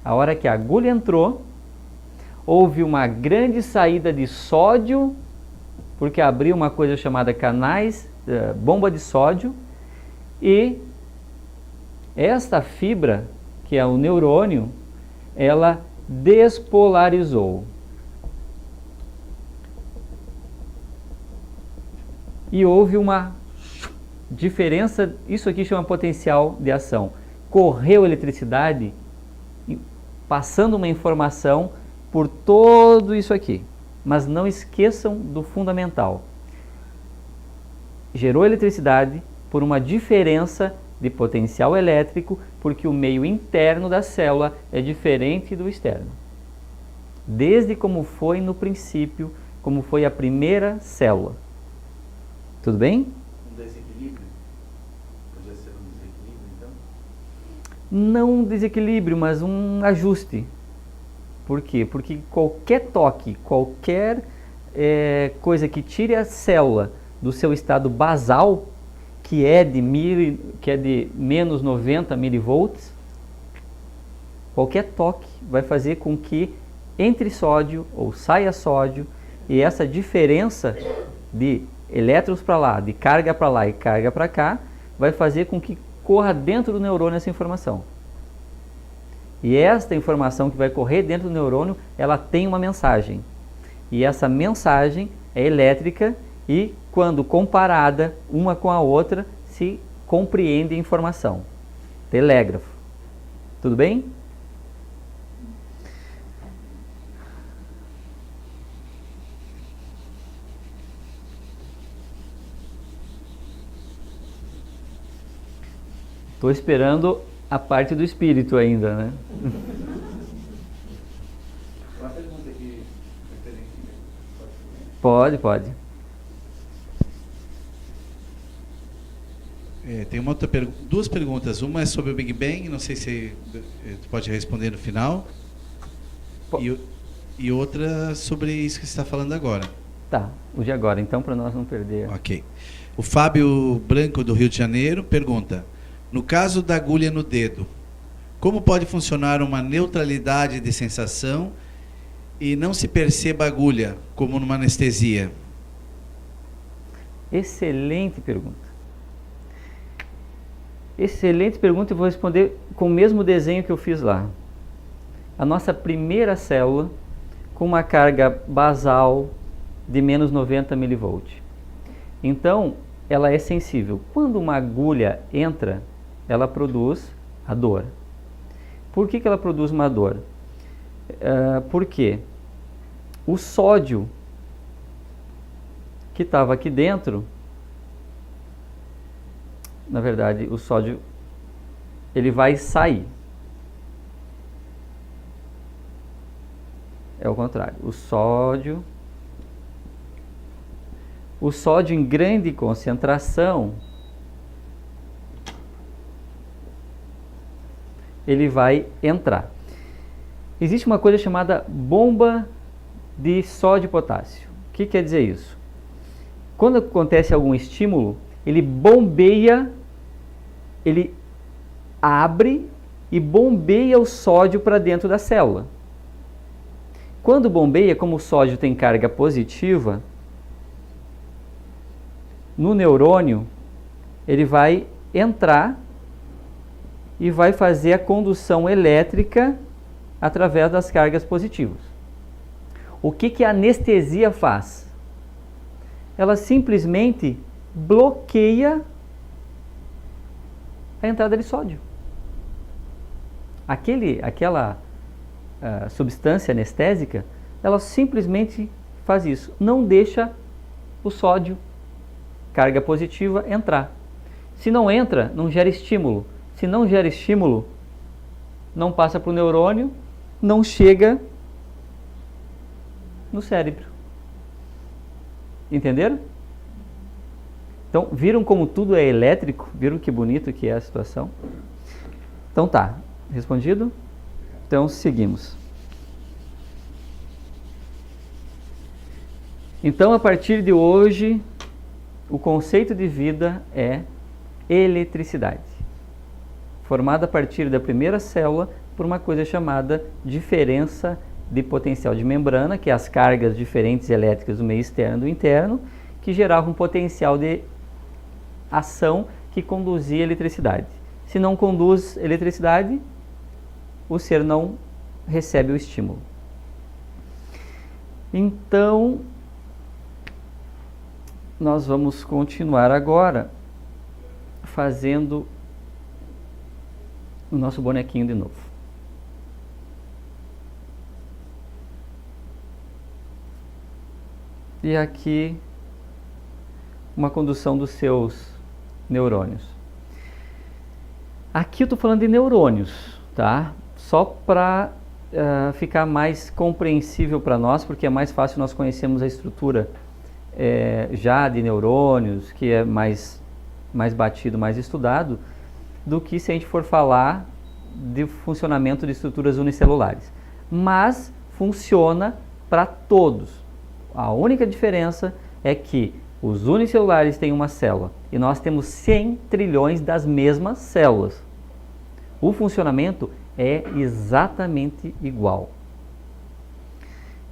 A hora que a agulha entrou, houve uma grande saída de sódio, porque abriu uma coisa chamada canais, bomba de sódio, e esta fibra, que é o neurônio, ela despolarizou. E houve uma diferença, isso aqui chama potencial de ação. Correu eletricidade, passando uma informação por todo isso aqui. Mas não esqueçam do fundamental. Gerou eletricidade por uma diferença de potencial elétrico, porque o meio interno da célula é diferente do externo. Desde como foi no princípio, como foi a primeira célula. Tudo bem? Um desequilíbrio? Podia ser um desequilíbrio, então? Não um desequilíbrio, mas um ajuste. Por quê? Porque qualquer toque, qualquer coisa que tire a célula do seu estado basal, que é de menos 90 milivolts, qualquer toque vai fazer com que entre sódio ou saia sódio, e essa diferença de elétrons para lá, de carga para lá e carga para cá, vai fazer com que corra dentro do neurônio essa informação. E esta informação que vai correr dentro do neurônio, ela tem uma mensagem. E essa mensagem é elétrica e, quando comparada uma com a outra, se compreende a informação. Telégrafo. Tudo bem? Estou esperando a parte do espírito ainda, né? Uma pergunta aqui. Pode. Tem uma outra duas perguntas. Uma é sobre o Big Bang, não sei se tu pode responder no final. E outra sobre isso que você está falando agora. Tá, o de agora, então, para nós não perder. Ok. O Fábio Branco, do Rio de Janeiro, pergunta: no caso da agulha no dedo, como pode funcionar uma neutralidade de sensação e não se perceba a agulha, como numa anestesia? Excelente pergunta. Excelente pergunta, e vou responder com o mesmo desenho que eu fiz lá. A nossa primeira célula com uma carga basal de menos 90 milivolts. Então, ela é sensível. Quando uma agulha entra ela produz a dor. Por que ela produz uma dor? Porque o sódio que estava aqui dentro, na verdade, o sódio ele vai sair. É o contrário. O sódio em grande concentração, ele vai entrar. Existe uma coisa chamada bomba de sódio e potássio. O que quer dizer isso? Quando acontece algum estímulo, ele bombeia, ele abre e bombeia o sódio para dentro da célula. Quando bombeia, como o sódio tem carga positiva, no neurônio, ele vai entrar e vai fazer a condução elétrica através das cargas positivas. O que a anestesia faz? Ela simplesmente bloqueia a entrada de sódio. Aquela substância anestésica, ela simplesmente faz isso. Não deixa o sódio, carga positiva, entrar. Se não entra, não gera estímulo. Se não gera estímulo, não passa para o neurônio, não chega no cérebro. Entenderam? Então, viram como tudo é elétrico? Viram que bonito que é a situação? Então tá, respondido? Então, seguimos. Então, a partir de hoje, o conceito de vida é eletricidade, formada a partir da primeira célula por uma coisa chamada diferença de potencial de membrana, que é as cargas diferentes elétricas do meio externo e do interno, que geravam um potencial de ação que conduzia a eletricidade. Se não conduz eletricidade, o ser não recebe o estímulo. Então, nós vamos continuar agora fazendo o nosso bonequinho de novo. E aqui uma condução dos seus neurônios. Aqui eu estou falando de neurônios, tá? Só para ficar mais compreensível para nós, porque é mais fácil nós conhecermos a estrutura já de neurônios, que é mais batido, mais estudado, do que se a gente for falar de funcionamento de estruturas unicelulares. Mas funciona para todos. A única diferença é que os unicelulares têm uma célula e nós temos 100 trilhões das mesmas células. O funcionamento é exatamente igual.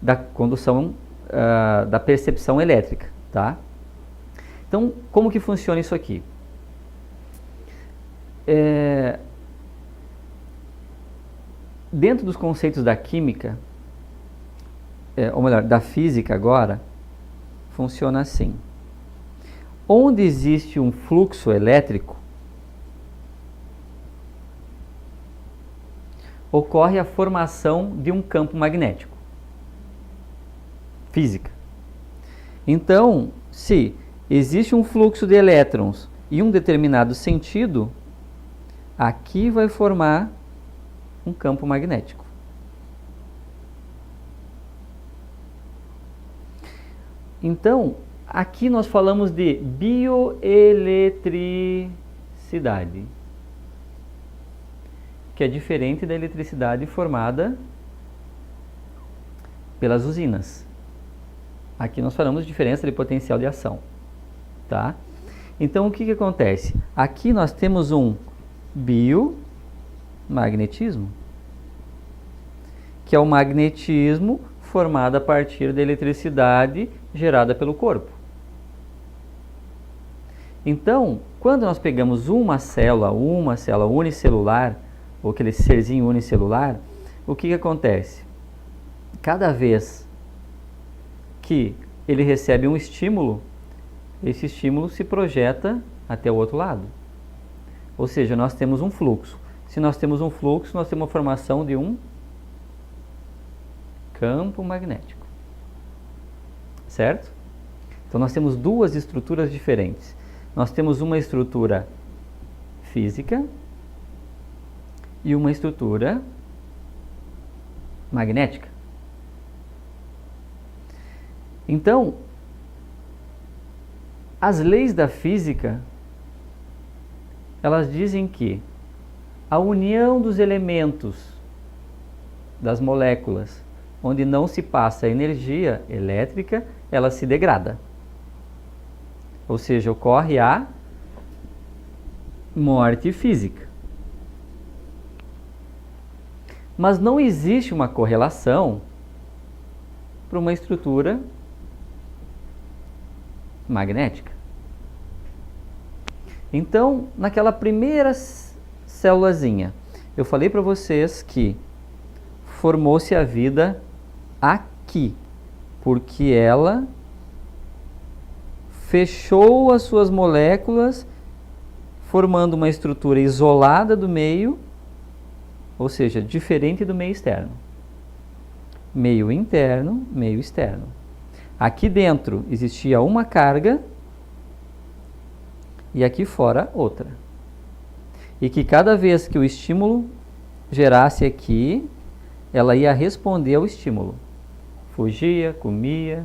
Da condução, da percepção elétrica, tá? Então, como que funciona isso aqui? Dentro dos conceitos da química, ou melhor, da física agora, funciona assim. Onde existe um fluxo elétrico, ocorre a formação de um campo magnético. Física. Então, se existe um fluxo de elétrons em um determinado sentido, aqui vai formar um campo magnético. Então, aqui nós falamos de bioeletricidade, que é diferente da eletricidade formada pelas usinas. Aqui nós falamos de diferença de potencial de ação, tá? Então, o que acontece? Aqui nós temos um biomagnetismo, que é o magnetismo formado a partir da eletricidade gerada pelo corpo. Então, quando nós pegamos uma célula unicelular, ou aquele serzinho unicelular, o que acontece? Cada vez que ele recebe um estímulo, esse estímulo se projeta até o outro lado. Ou seja, nós temos um fluxo. Se nós temos um fluxo, nós temos a formação de um campo magnético. Certo? Então nós temos duas estruturas diferentes. Nós temos uma estrutura física e uma estrutura magnética. Então, as leis da física, elas dizem que a união dos elementos, das moléculas, onde não se passa energia elétrica, ela se degrada. Ou seja, ocorre a morte física. Mas não existe uma correlação para uma estrutura magnética. Então, naquela primeira célulazinha, eu falei para vocês que formou-se a vida aqui, porque ela fechou as suas moléculas, formando uma estrutura isolada do meio, ou seja, diferente do meio externo. Meio interno, meio externo. Aqui dentro existia uma carga e aqui fora outra. E que cada vez que o estímulo gerasse aqui, ela ia responder ao estímulo. Fugia, comia.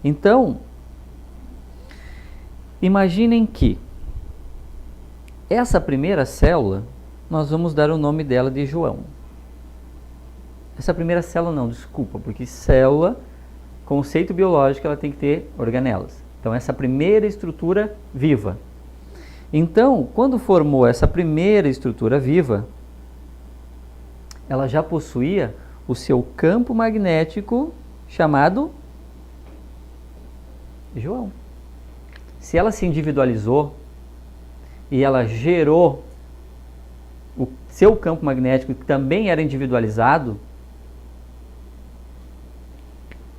Então, imaginem que essa primeira célula, nós vamos dar o nome dela de João. Essa primeira célula não, desculpa, porque célula, conceito biológico, ela tem que ter organelas. Então, essa primeira estrutura viva. Então, quando formou essa primeira estrutura viva, ela já possuía o seu campo magnético chamado João. Se ela se individualizou e ela gerou o seu campo magnético, que também era individualizado,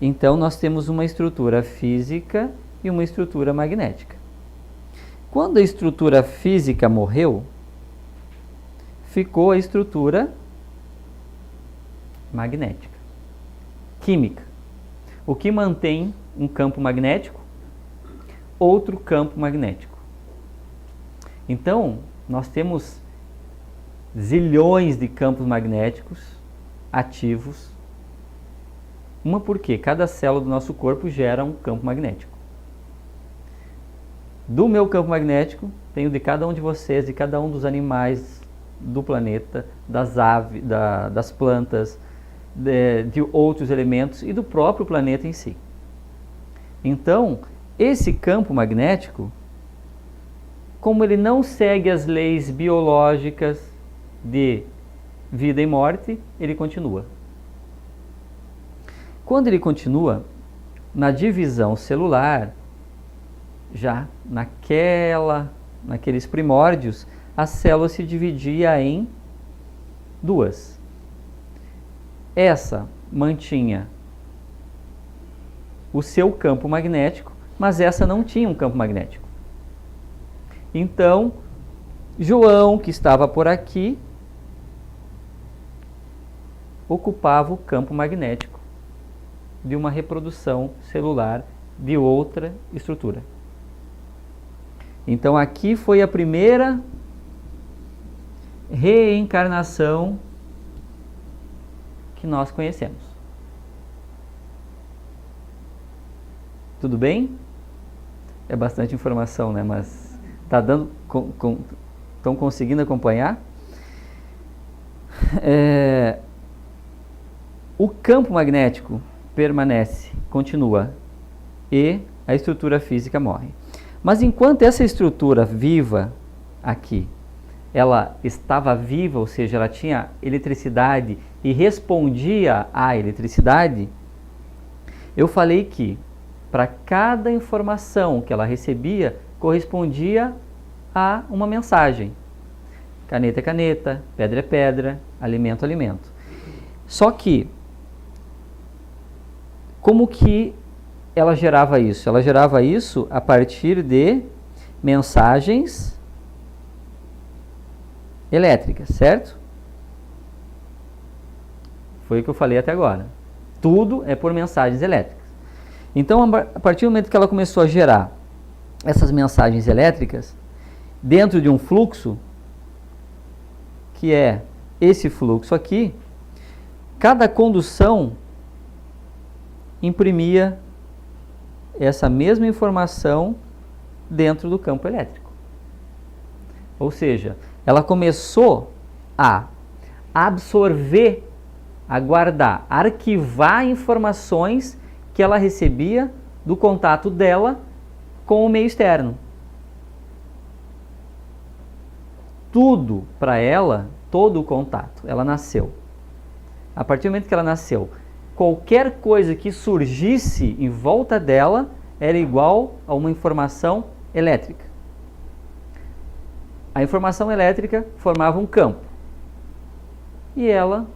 então nós temos uma estrutura física e uma estrutura magnética. Quando a estrutura física morreu, ficou a estrutura magnética, química. O que mantém um campo magnético? Outro campo magnético. Então, nós temos zilhões de campos magnéticos ativos. Uma porque cada célula do nosso corpo gera um campo magnético. Do meu campo magnético, tenho de cada um de vocês, de cada um dos animais do planeta, das aves, das plantas, de outros elementos e do próprio planeta em si. Então, esse campo magnético, como ele não segue as leis biológicas de vida e morte, ele continua. Quando ele continua, na divisão celular, já naqueles primórdios, a célula se dividia em duas. Essa mantinha o seu campo magnético, mas essa não tinha um campo magnético. Então, João, que estava por aqui, ocupava o campo magnético de uma reprodução celular de outra estrutura. Então, aqui foi a primeira reencarnação que nós conhecemos. Tudo bem? É bastante informação, né? Mas tá dando, estão conseguindo acompanhar? O campo magnético permanece, continua, e a estrutura física morre. Mas enquanto essa estrutura viva aqui, ela estava viva, ou seja, ela tinha eletricidade e respondia à eletricidade, eu falei que para cada informação que ela recebia, correspondia a uma mensagem. Caneta é caneta, pedra é pedra, alimento é alimento. Só que, como que ela gerava isso? Ela gerava isso a partir de mensagens elétricas, certo? Foi o que eu falei até agora. Tudo é por mensagens elétricas. Então, a partir do momento que ela começou a gerar essas mensagens elétricas, dentro de um fluxo, que é esse fluxo aqui, cada condução imprimia essa mesma informação dentro do campo elétrico. Ou seja, ela começou a absorver, a guardar, arquivar informações que ela recebia do contato dela com o meio externo. Tudo para ela, todo o contato, ela nasceu. A partir do momento que ela nasceu, qualquer coisa que surgisse em volta dela era igual a uma informação elétrica. A informação elétrica formava um campo. E ela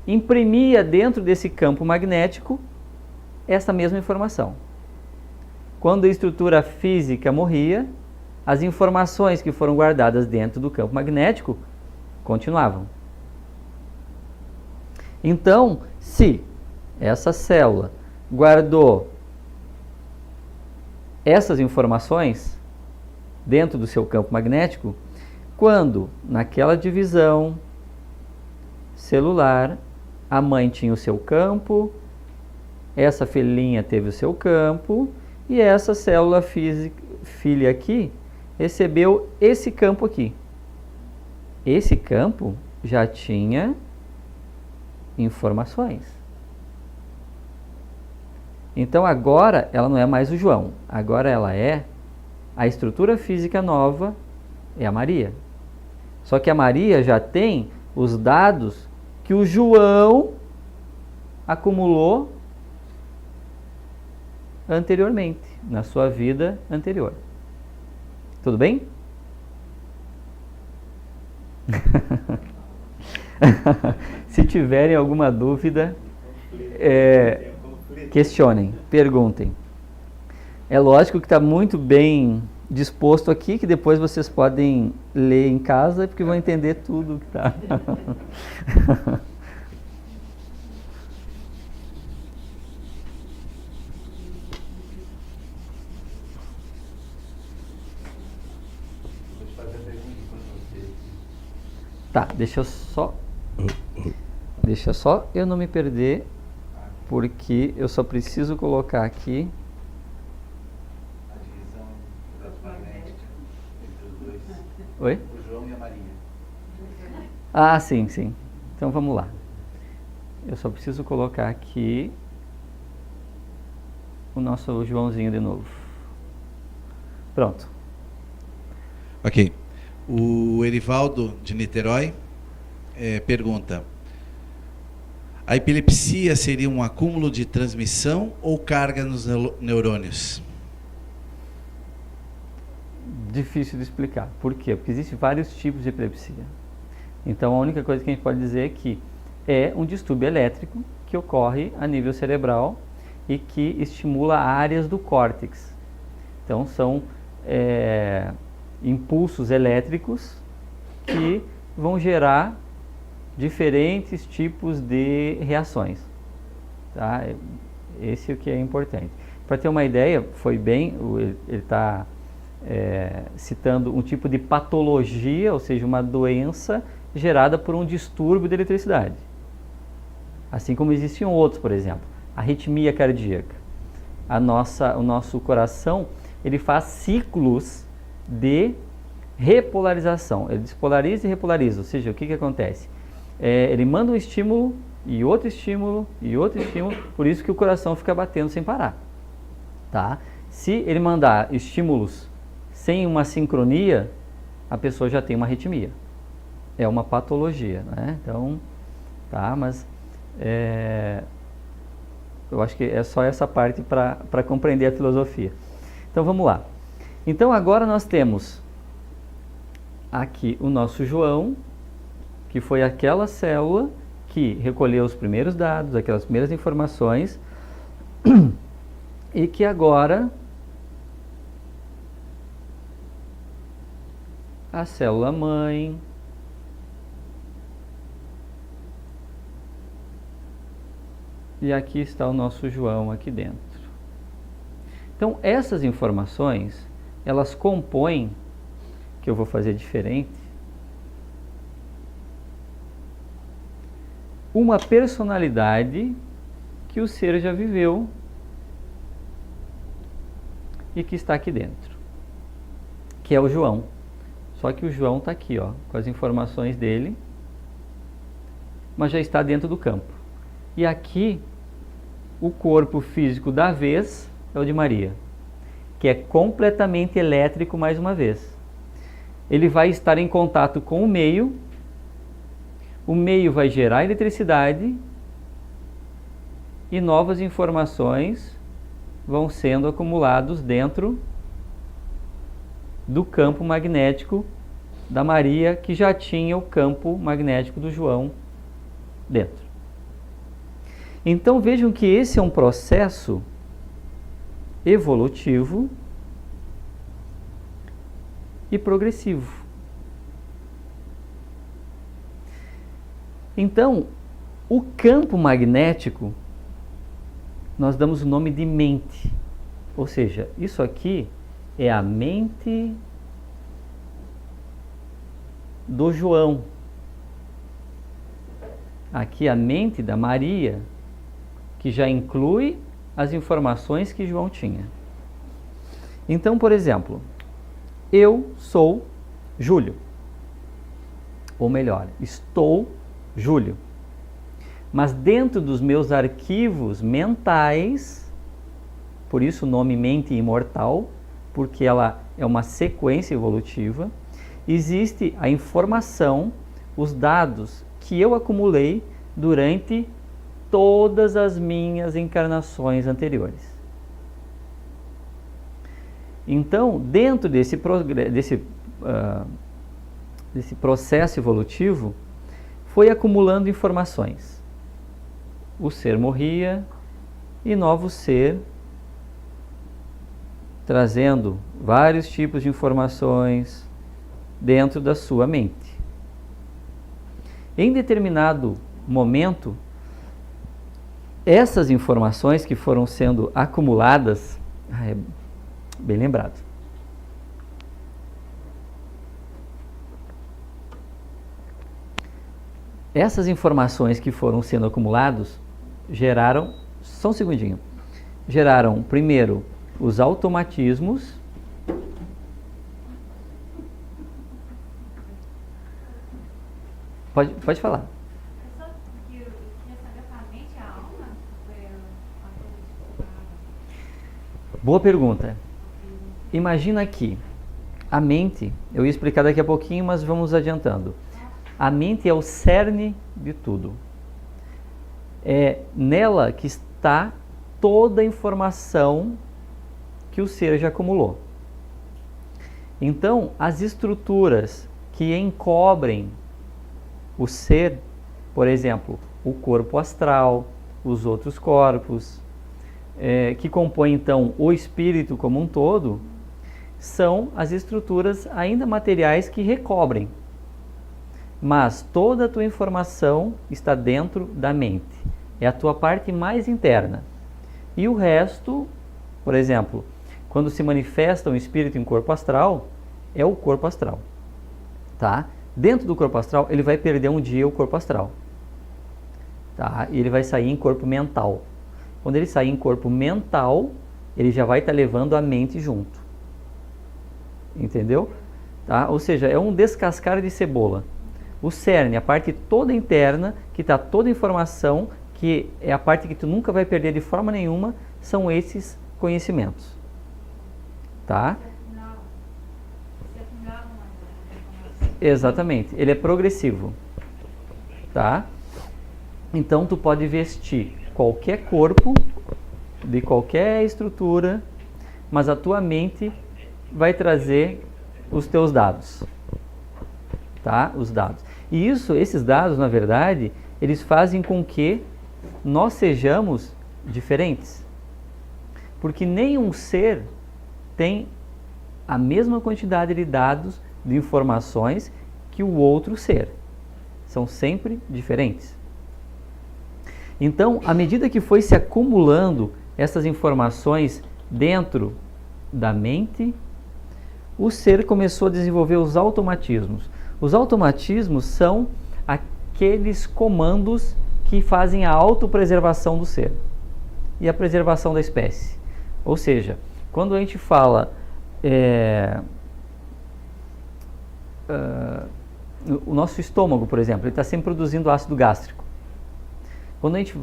imprimia dentro desse campo magnético essa mesma informação. Quando a estrutura física morria, as informações que foram guardadas dentro do campo magnético continuavam. Então, se essa célula guardou essas informações dentro do seu campo magnético, quando naquela divisão celular a mãe tinha o seu campo, essa filhinha teve o seu campo e essa célula filha aqui recebeu esse campo aqui. Esse campo já tinha informações. Então agora ela não é mais o João, agora ela é a estrutura física nova, é a Maria. Só que a Maria já tem os dados que o João acumulou anteriormente, na sua vida anterior. Tudo bem? Se tiverem alguma dúvida, questionem, perguntem. É lógico que está muito bem disposto aqui, que depois vocês podem ler em casa, porque vão entender tudo que está. Tá, deixa só eu não me perder, porque eu só preciso colocar aqui A divisão magnética entre os dois. Oi? O João e a Maria. Ah, sim. Então vamos lá. Eu só preciso colocar aqui o nosso Joãozinho de novo. Pronto. Ok. O Erivaldo de Niterói pergunta: a epilepsia seria um acúmulo de transmissão ou carga nos neurônios? Difícil de explicar. Por quê? Porque existem vários tipos de epilepsia. Então a única coisa que a gente pode dizer é que é um distúrbio elétrico que ocorre a nível cerebral e que estimula áreas do córtex. Então são impulsos elétricos que vão gerar diferentes tipos de reações. Tá? Esse é o que é importante. Para ter uma ideia, ele está citando um tipo de patologia, ou seja, uma doença gerada por um distúrbio de eletricidade. Assim como existiam outros, por exemplo, arritmia cardíaca. O nosso coração, ele faz ciclos de repolarização. Ele despolariza e repolariza, ou seja, o que acontece? Ele manda um estímulo e outro estímulo e outro estímulo, por isso que o coração fica batendo sem parar. Tá? Se ele mandar estímulos sem uma sincronia, a pessoa já tem uma arritmia. É uma patologia, né? Então, tá, mas eu acho que é só essa parte para compreender a filosofia. Então vamos lá. Então agora nós temos aqui o nosso João, que foi aquela célula que recolheu os primeiros dados, aquelas primeiras informações, e que agora a célula mãe E aqui está o nosso João aqui dentro. Então, essas informações, elas compõem, que eu vou fazer diferente, uma personalidade que o ser já viveu e que está aqui dentro, que é o João. Só que o João está aqui, ó, com as informações dele, mas já está dentro do campo. E aqui, o corpo físico da vez é o de Maria, que é completamente elétrico mais uma vez. Ele vai estar em contato com o meio vai gerar eletricidade e novas informações vão sendo acumulados dentro do campo magnético da Maria, que já tinha o campo magnético do João dentro. Então vejam que esse é um processo evolutivo e progressivo. Então, o campo magnético, nós damos o nome de mente. Ou seja, isso aqui é a mente do João. Aqui a mente da Maria, que já inclui as informações que João tinha. Então, por exemplo, eu sou Júlio. Ou melhor, estou Júlio. Mas dentro dos meus arquivos mentais, por isso o nome mente imortal, porque ela é uma sequência evolutiva, existe a informação, os dados que eu acumulei durante todas as minhas encarnações anteriores. Então, dentro desse processo evolutivo, foi acumulando informações. O ser morria e novo ser, trazendo vários tipos de informações dentro da sua mente. Em determinado momento, essas informações que foram sendo acumuladas, bem lembrado, essas informações que foram sendo acumuladas geraram, só um segundinho, geraram primeiro os automatismos, pode falar. Boa pergunta. Imagina aqui, a mente, eu ia explicar daqui a pouquinho, mas vamos adiantando. A mente é o cerne de tudo. É nela que está toda a informação que o ser já acumulou. Então, as estruturas que encobrem o ser, por exemplo, o corpo astral, os outros corpos, que compõem então o espírito como um todo, são as estruturas ainda materiais que recobrem. Mas toda a tua informação está dentro da mente. É a tua parte mais interna. E o resto, por exemplo, quando se manifesta um espírito em corpo astral, é o corpo astral. Tá? Dentro do corpo astral, ele vai perder um dia o corpo astral. Tá? E ele vai sair em corpo mental. Quando ele sair em corpo mental, ele já vai estar levando a mente junto. Entendeu? Tá? Ou seja, é um descascar de cebola. O cerne, a parte toda interna, que está toda a informação, que é a parte que tu nunca vai perder de forma nenhuma, são esses conhecimentos. Tá? Exatamente. Ele é progressivo. Tá? Então, tu pode vestir qualquer corpo, de qualquer estrutura, mas a tua mente vai trazer os teus dados. Tá? Os dados. E esses dados, na verdade, eles fazem com que nós sejamos diferentes. Porque nenhum ser tem a mesma quantidade de dados, de informações que o outro ser. São sempre diferentes. Então, à medida que foi se acumulando essas informações dentro da mente, o ser começou a desenvolver os automatismos. Os automatismos são aqueles comandos que fazem a autopreservação do ser e a preservação da espécie. Ou seja, quando a gente fala o nosso estômago, por exemplo, ele está sempre produzindo ácido gástrico. Quando a gente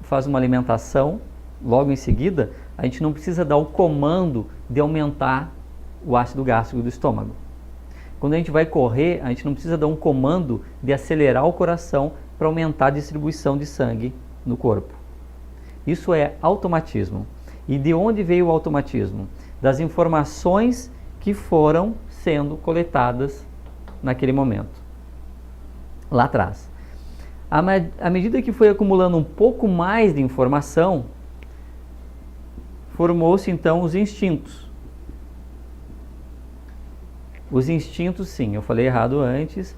faz uma alimentação, logo em seguida, a gente não precisa dar o comando de aumentar o ácido gástrico do estômago. Quando a gente vai correr, a gente não precisa dar um comando de acelerar o coração para aumentar a distribuição de sangue no corpo. Isso é automatismo. E de onde veio o automatismo? Das informações que foram sendo coletadas naquele momento, lá atrás. À medida que foi acumulando um pouco mais de informação, formou-se então os instintos. Os instintos, sim, eu falei errado antes,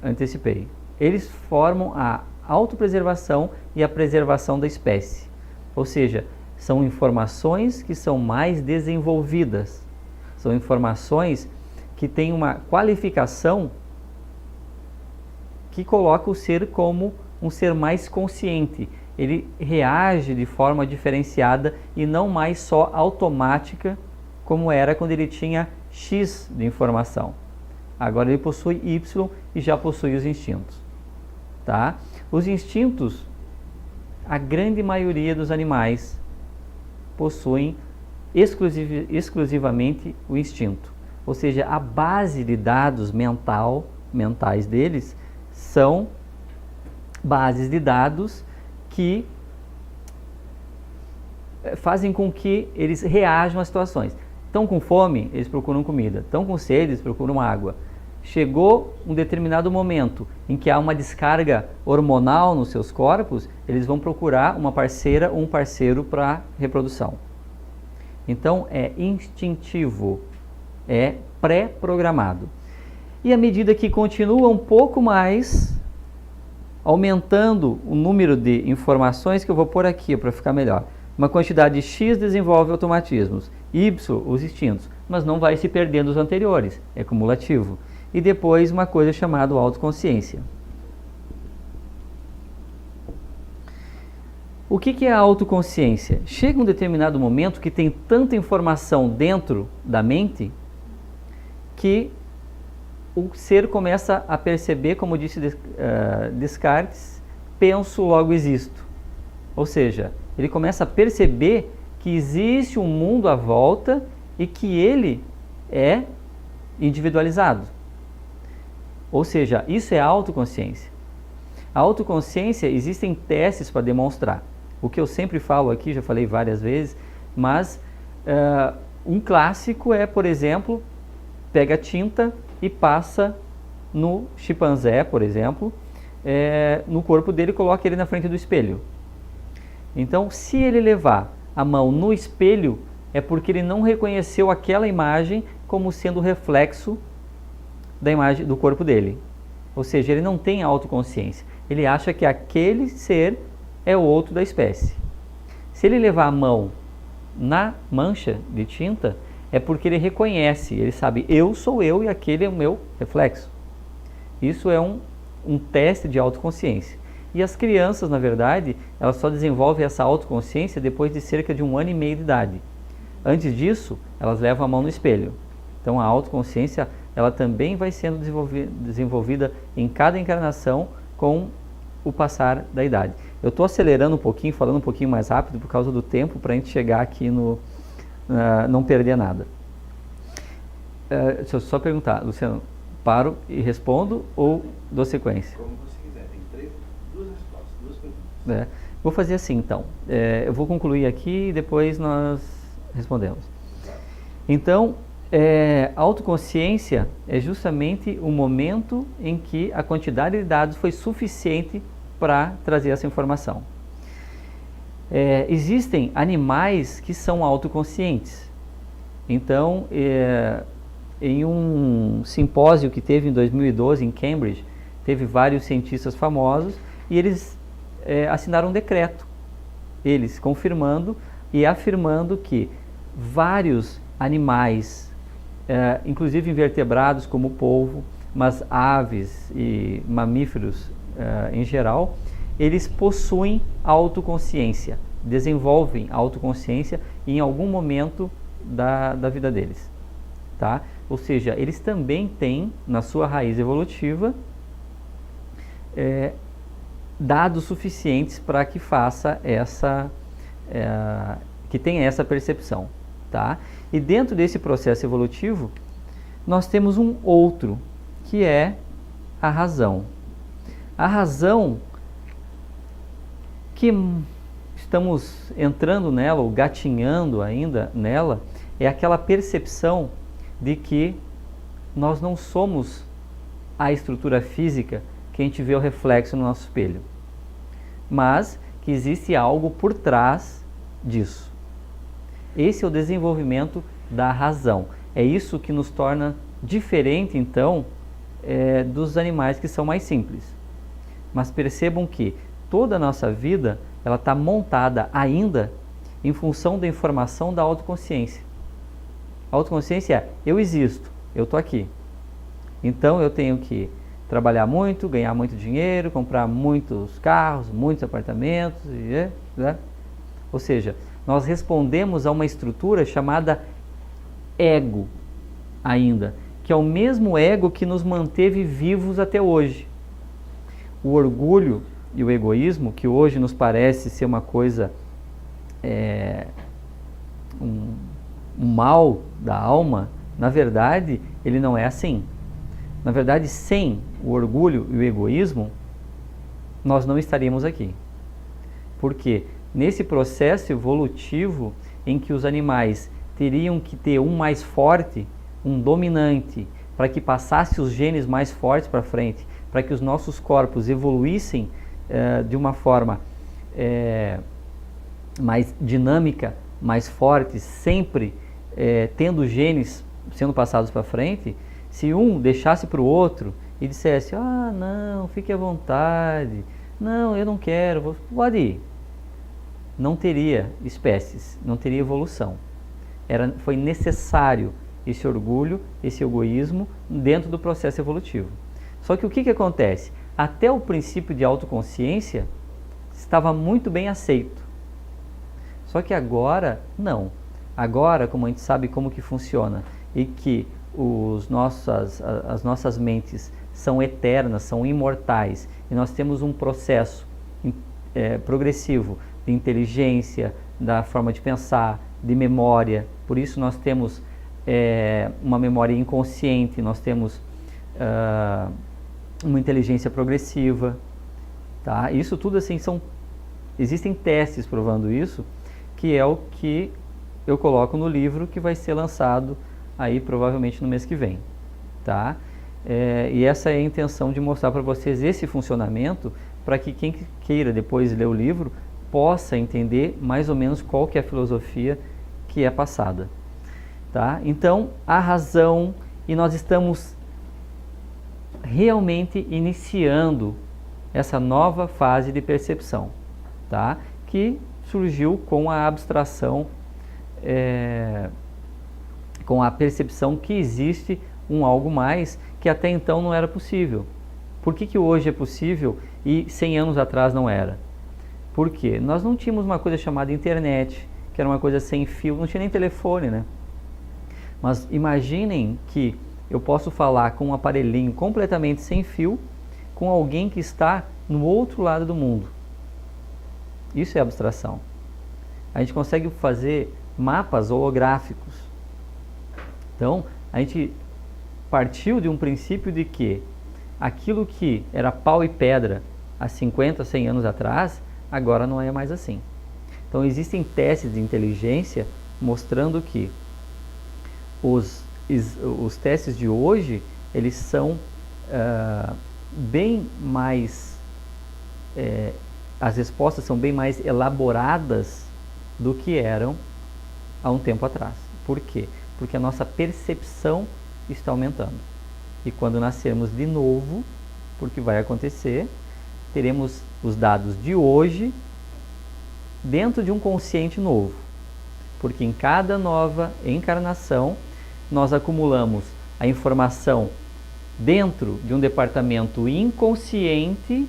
antecipei. Eles formam a autopreservação e a preservação da espécie. Ou seja, são informações que são mais desenvolvidas. São informações que têm uma qualificação que coloca o ser como um ser mais consciente. Ele reage de forma diferenciada e não mais só automática, como era quando ele tinha X de informação. Agora ele possui Y e já possui os instintos. Tá? Os instintos, a grande maioria dos animais possuem exclusivamente o instinto. Ou seja, a base de dados mentais deles são bases de dados que fazem com que eles reajam às situações. Estão com fome, eles procuram comida. Estão com sede, eles procuram água. Chegou um determinado momento em que há uma descarga hormonal nos seus corpos, eles vão procurar uma parceira ou um parceiro para reprodução. Então é instintivo, é pré-programado. E à medida que continua um pouco mais, aumentando o número de informações que eu vou pôr aqui para ficar melhor. Uma quantidade X desenvolve automatismos, Y os instintos, mas não vai se perdendo os anteriores, é cumulativo. E depois uma coisa chamada autoconsciência. O que é a autoconsciência? Chega um determinado momento que tem tanta informação dentro da mente que o ser começa a perceber, como disse Descartes, penso, logo existo. Ou seja, ele começa a perceber que existe um mundo à volta e que ele é individualizado. Ou seja, isso é a autoconsciência. A autoconsciência, existem testes para demonstrar. O que eu sempre falo aqui, já falei várias vezes, mas um clássico é, por exemplo, pega tinta e passa no chimpanzé, por exemplo, no corpo dele e coloca ele na frente do espelho. Então, se ele levar a mão no espelho, é porque ele não reconheceu aquela imagem como sendo reflexo da imagem do corpo dele. Ou seja, ele não tem autoconsciência. Ele acha que aquele ser é o outro da espécie. Se ele levar a mão na mancha de tinta, é porque ele reconhece, ele sabe, eu sou eu e aquele é o meu reflexo. Isso é um teste de autoconsciência. E as crianças, na verdade, elas só desenvolvem essa autoconsciência depois de cerca de 1 ano e meio de idade. Antes disso, elas levam a mão no espelho. Então a autoconsciência, ela também vai sendo desenvolvida em cada encarnação com o passar da idade. Eu estou acelerando um pouquinho, falando um pouquinho mais rápido por causa do tempo, para a gente chegar aqui não perder nada. Deixa eu só perguntar, Luciano, paro e respondo ou dou sequência? Como você quiser, tem duas respostas, duas perguntas. Vou fazer assim então, eu vou concluir aqui e depois nós respondemos. Então, a autoconsciência é justamente o momento em que a quantidade de dados foi suficiente para trazer essa informação. Existem animais que são autoconscientes. Então, em um simpósio que teve em 2012 em Cambridge, teve vários cientistas famosos e eles assinaram um decreto, eles confirmando e afirmando que vários animais, inclusive invertebrados como o polvo, mas aves e mamíferos em geral, eles possuem autoconsciência, desenvolvem autoconsciência em algum momento da vida deles, tá? Ou seja, eles também têm na sua raiz evolutiva dados suficientes para que faça que tenha essa percepção, tá? E dentro desse processo evolutivo, nós temos um outro, que é a razão. A razão que estamos entrando nela, ou gatinhando ainda nela, é aquela percepção de que nós não somos a estrutura física que a gente vê o reflexo no nosso espelho, mas que existe algo por trás disso. Esse é o desenvolvimento da razão. É isso que nos torna diferente, então, dos animais que são mais simples. Mas percebam que toda a nossa vida ela está montada ainda em função da informação da autoconsciência. A autoconsciência é: eu existo, eu estou aqui. Então eu tenho que trabalhar muito, ganhar muito dinheiro, comprar muitos carros, muitos apartamentos, né? Ou seja, nós respondemos a uma estrutura chamada ego ainda, que é o mesmo ego que nos manteve vivos até hoje. O orgulho e o egoísmo, que hoje nos parece ser uma coisa, um mal da alma, na verdade, ele não é assim. Na verdade, sem o orgulho e o egoísmo, nós não estaríamos aqui. Porque nesse processo evolutivo em que os animais teriam que ter um mais forte, um dominante, para que passasse os genes mais fortes para frente, para que os nossos corpos evoluíssem de uma forma mais dinâmica, mais forte, sempre tendo genes sendo passados para frente, se um deixasse para o outro e dissesse: ah, não, fique à vontade, não, eu não quero, pode ir, não teria espécies, não teria evolução. Foi necessário esse orgulho, esse egoísmo dentro do processo evolutivo. Só que o que acontece? Até o princípio de autoconsciência estava muito bem aceito. Só que agora, não. Agora, como a gente sabe como que funciona e que as nossas mentes são eternas, são imortais, e nós temos um processo progressivo de inteligência, da forma de pensar, de memória. Por isso nós temos uma memória inconsciente, nós temos uma inteligência progressiva, tá? Isso tudo assim existem testes provando isso, que é o que eu coloco no livro que vai ser lançado aí provavelmente no mês que vem, tá? E essa é a intenção de mostrar para vocês esse funcionamento, para que quem queira depois ler o livro possa entender mais ou menos qual que é a filosofia que é passada, tá? Então, a razão, e nós estamos realmente iniciando essa nova fase de percepção, tá? Que surgiu com a abstração, com a percepção que existe um algo mais que até então não era possível. Por que hoje é possível e 100 anos atrás não era? Por quê? Nós não tínhamos uma coisa chamada internet, que era uma coisa sem fio, não tinha nem telefone, né? Mas imaginem que eu posso falar com um aparelhinho completamente sem fio com alguém que está no outro lado do mundo. Isso é abstração. A gente consegue fazer mapas holográficos. Então, a gente partiu de um princípio de que aquilo que era pau e pedra há 50, 100 anos atrás, agora não é mais assim. Então, existem testes de inteligência mostrando que os testes de hoje, eles são bem mais... as respostas são bem mais elaboradas do que eram há um tempo atrás. Por quê? Porque a nossa percepção está aumentando. E quando nascermos de novo, porque vai acontecer, teremos os dados de hoje dentro de um consciente novo. Porque em cada nova encarnação, nós acumulamos a informação dentro de um departamento inconsciente,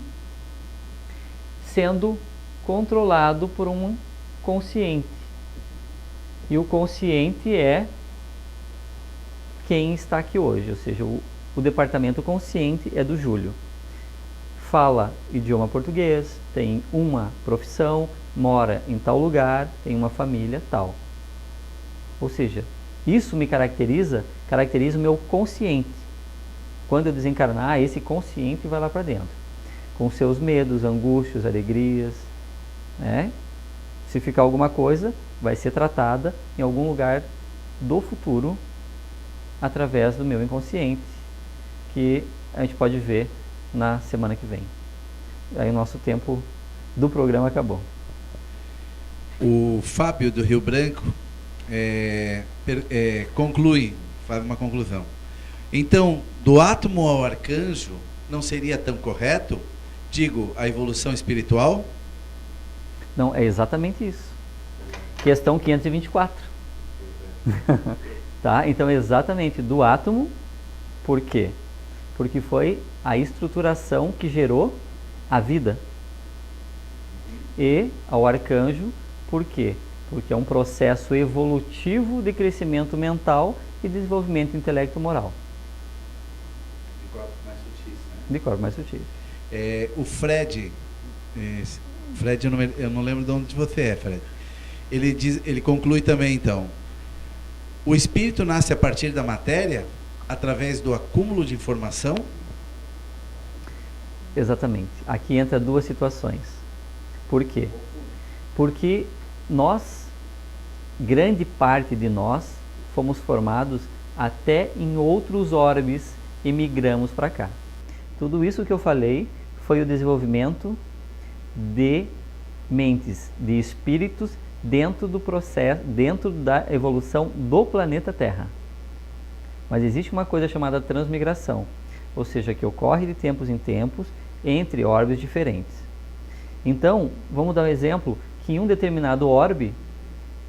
sendo controlado por um consciente. E o consciente é quem está aqui hoje, ou seja, o departamento consciente é do Júlio. Fala idioma português, tem uma profissão, mora em tal lugar, tem uma família tal. Ou seja, isso me caracteriza o meu consciente. Quando eu desencarnar, esse consciente vai lá para dentro, com seus medos, angústias, alegrias, né? Se ficar alguma coisa, vai ser tratada em algum lugar do futuro, através do meu inconsciente, que a gente pode ver na semana que vem. Aí o nosso tempo do programa acabou. O Fábio do Rio Branco conclui, faz uma conclusão. Então, do átomo ao arcanjo, não seria tão correto? Digo, a evolução espiritual? Não, é exatamente isso. Questão 524. Tá? Então, exatamente do átomo, por quê? Porque foi a estruturação que gerou a vida. E ao arcanjo, por quê? Porque é um processo evolutivo de crescimento mental e desenvolvimento intelecto-moral. De corpos mais sutis, né? De corpos mais sutis. O Fred, eu não lembro de onde você é, Fred. Ele conclui também, então, o espírito nasce a partir da matéria, através do acúmulo de informação? Exatamente. Aqui entra duas situações. Por quê? Porque nós, grande parte de nós, fomos formados até em outros orbes e migramos para cá. Tudo isso que eu falei foi o desenvolvimento de mentes, de espíritos dentro do processo, dentro da evolução do planeta Terra. Mas existe uma coisa chamada transmigração, ou seja, que ocorre de tempos em tempos entre orbes diferentes. Então, vamos dar um exemplo que em um determinado orbe,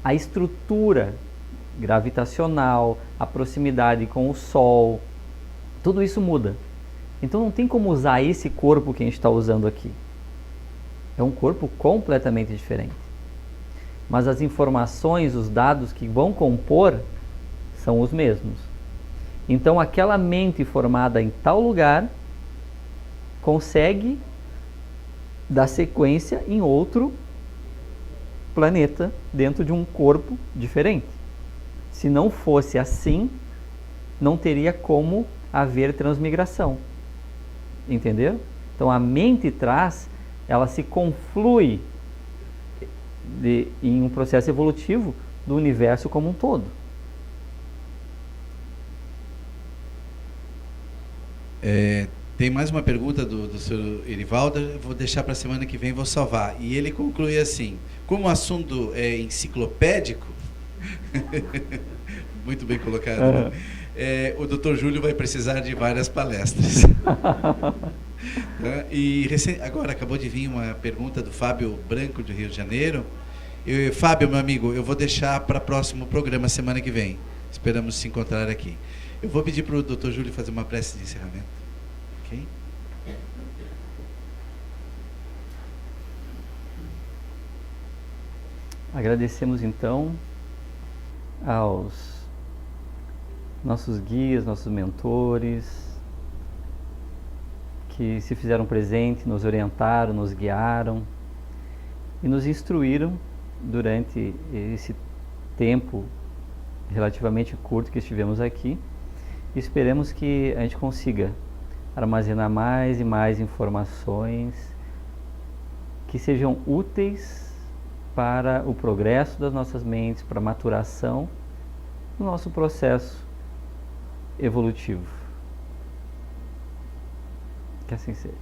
a estrutura gravitacional, a proximidade com o Sol, tudo isso muda. Então não tem como usar esse corpo que a gente está usando aqui. É um corpo completamente diferente. Mas as informações, os dados que vão compor são os mesmos. Então aquela mente formada em tal lugar consegue dar sequência em outro planeta dentro de um corpo diferente. Se não fosse assim, não teria como haver transmigração. Entendeu? Então a mente traz, ela se conflui em um processo evolutivo do universo como um todo. Tem mais uma pergunta do Sr. Erivaldo, eu vou deixar para a semana que vem, vou salvar. E ele conclui assim, como o assunto é enciclopédico, muito bem colocado, né? O Dr. Júlio vai precisar de várias palestras. E agora acabou de vir uma pergunta do Fábio Branco, do Rio de Janeiro. Fábio, meu amigo, eu vou deixar para o próximo programa, semana que vem. Esperamos se encontrar aqui. Eu vou pedir para o Dr. Júlio fazer uma prece de encerramento. Ok? Agradecemos então aos nossos guias, nossos mentores, que se fizeram presente, nos orientaram, nos guiaram e nos instruíram durante esse tempo relativamente curto que estivemos aqui. Esperemos que a gente consiga armazenar mais e mais informações que sejam úteis para o progresso das nossas mentes, para a maturação do nosso processo evolutivo. Que assim seja.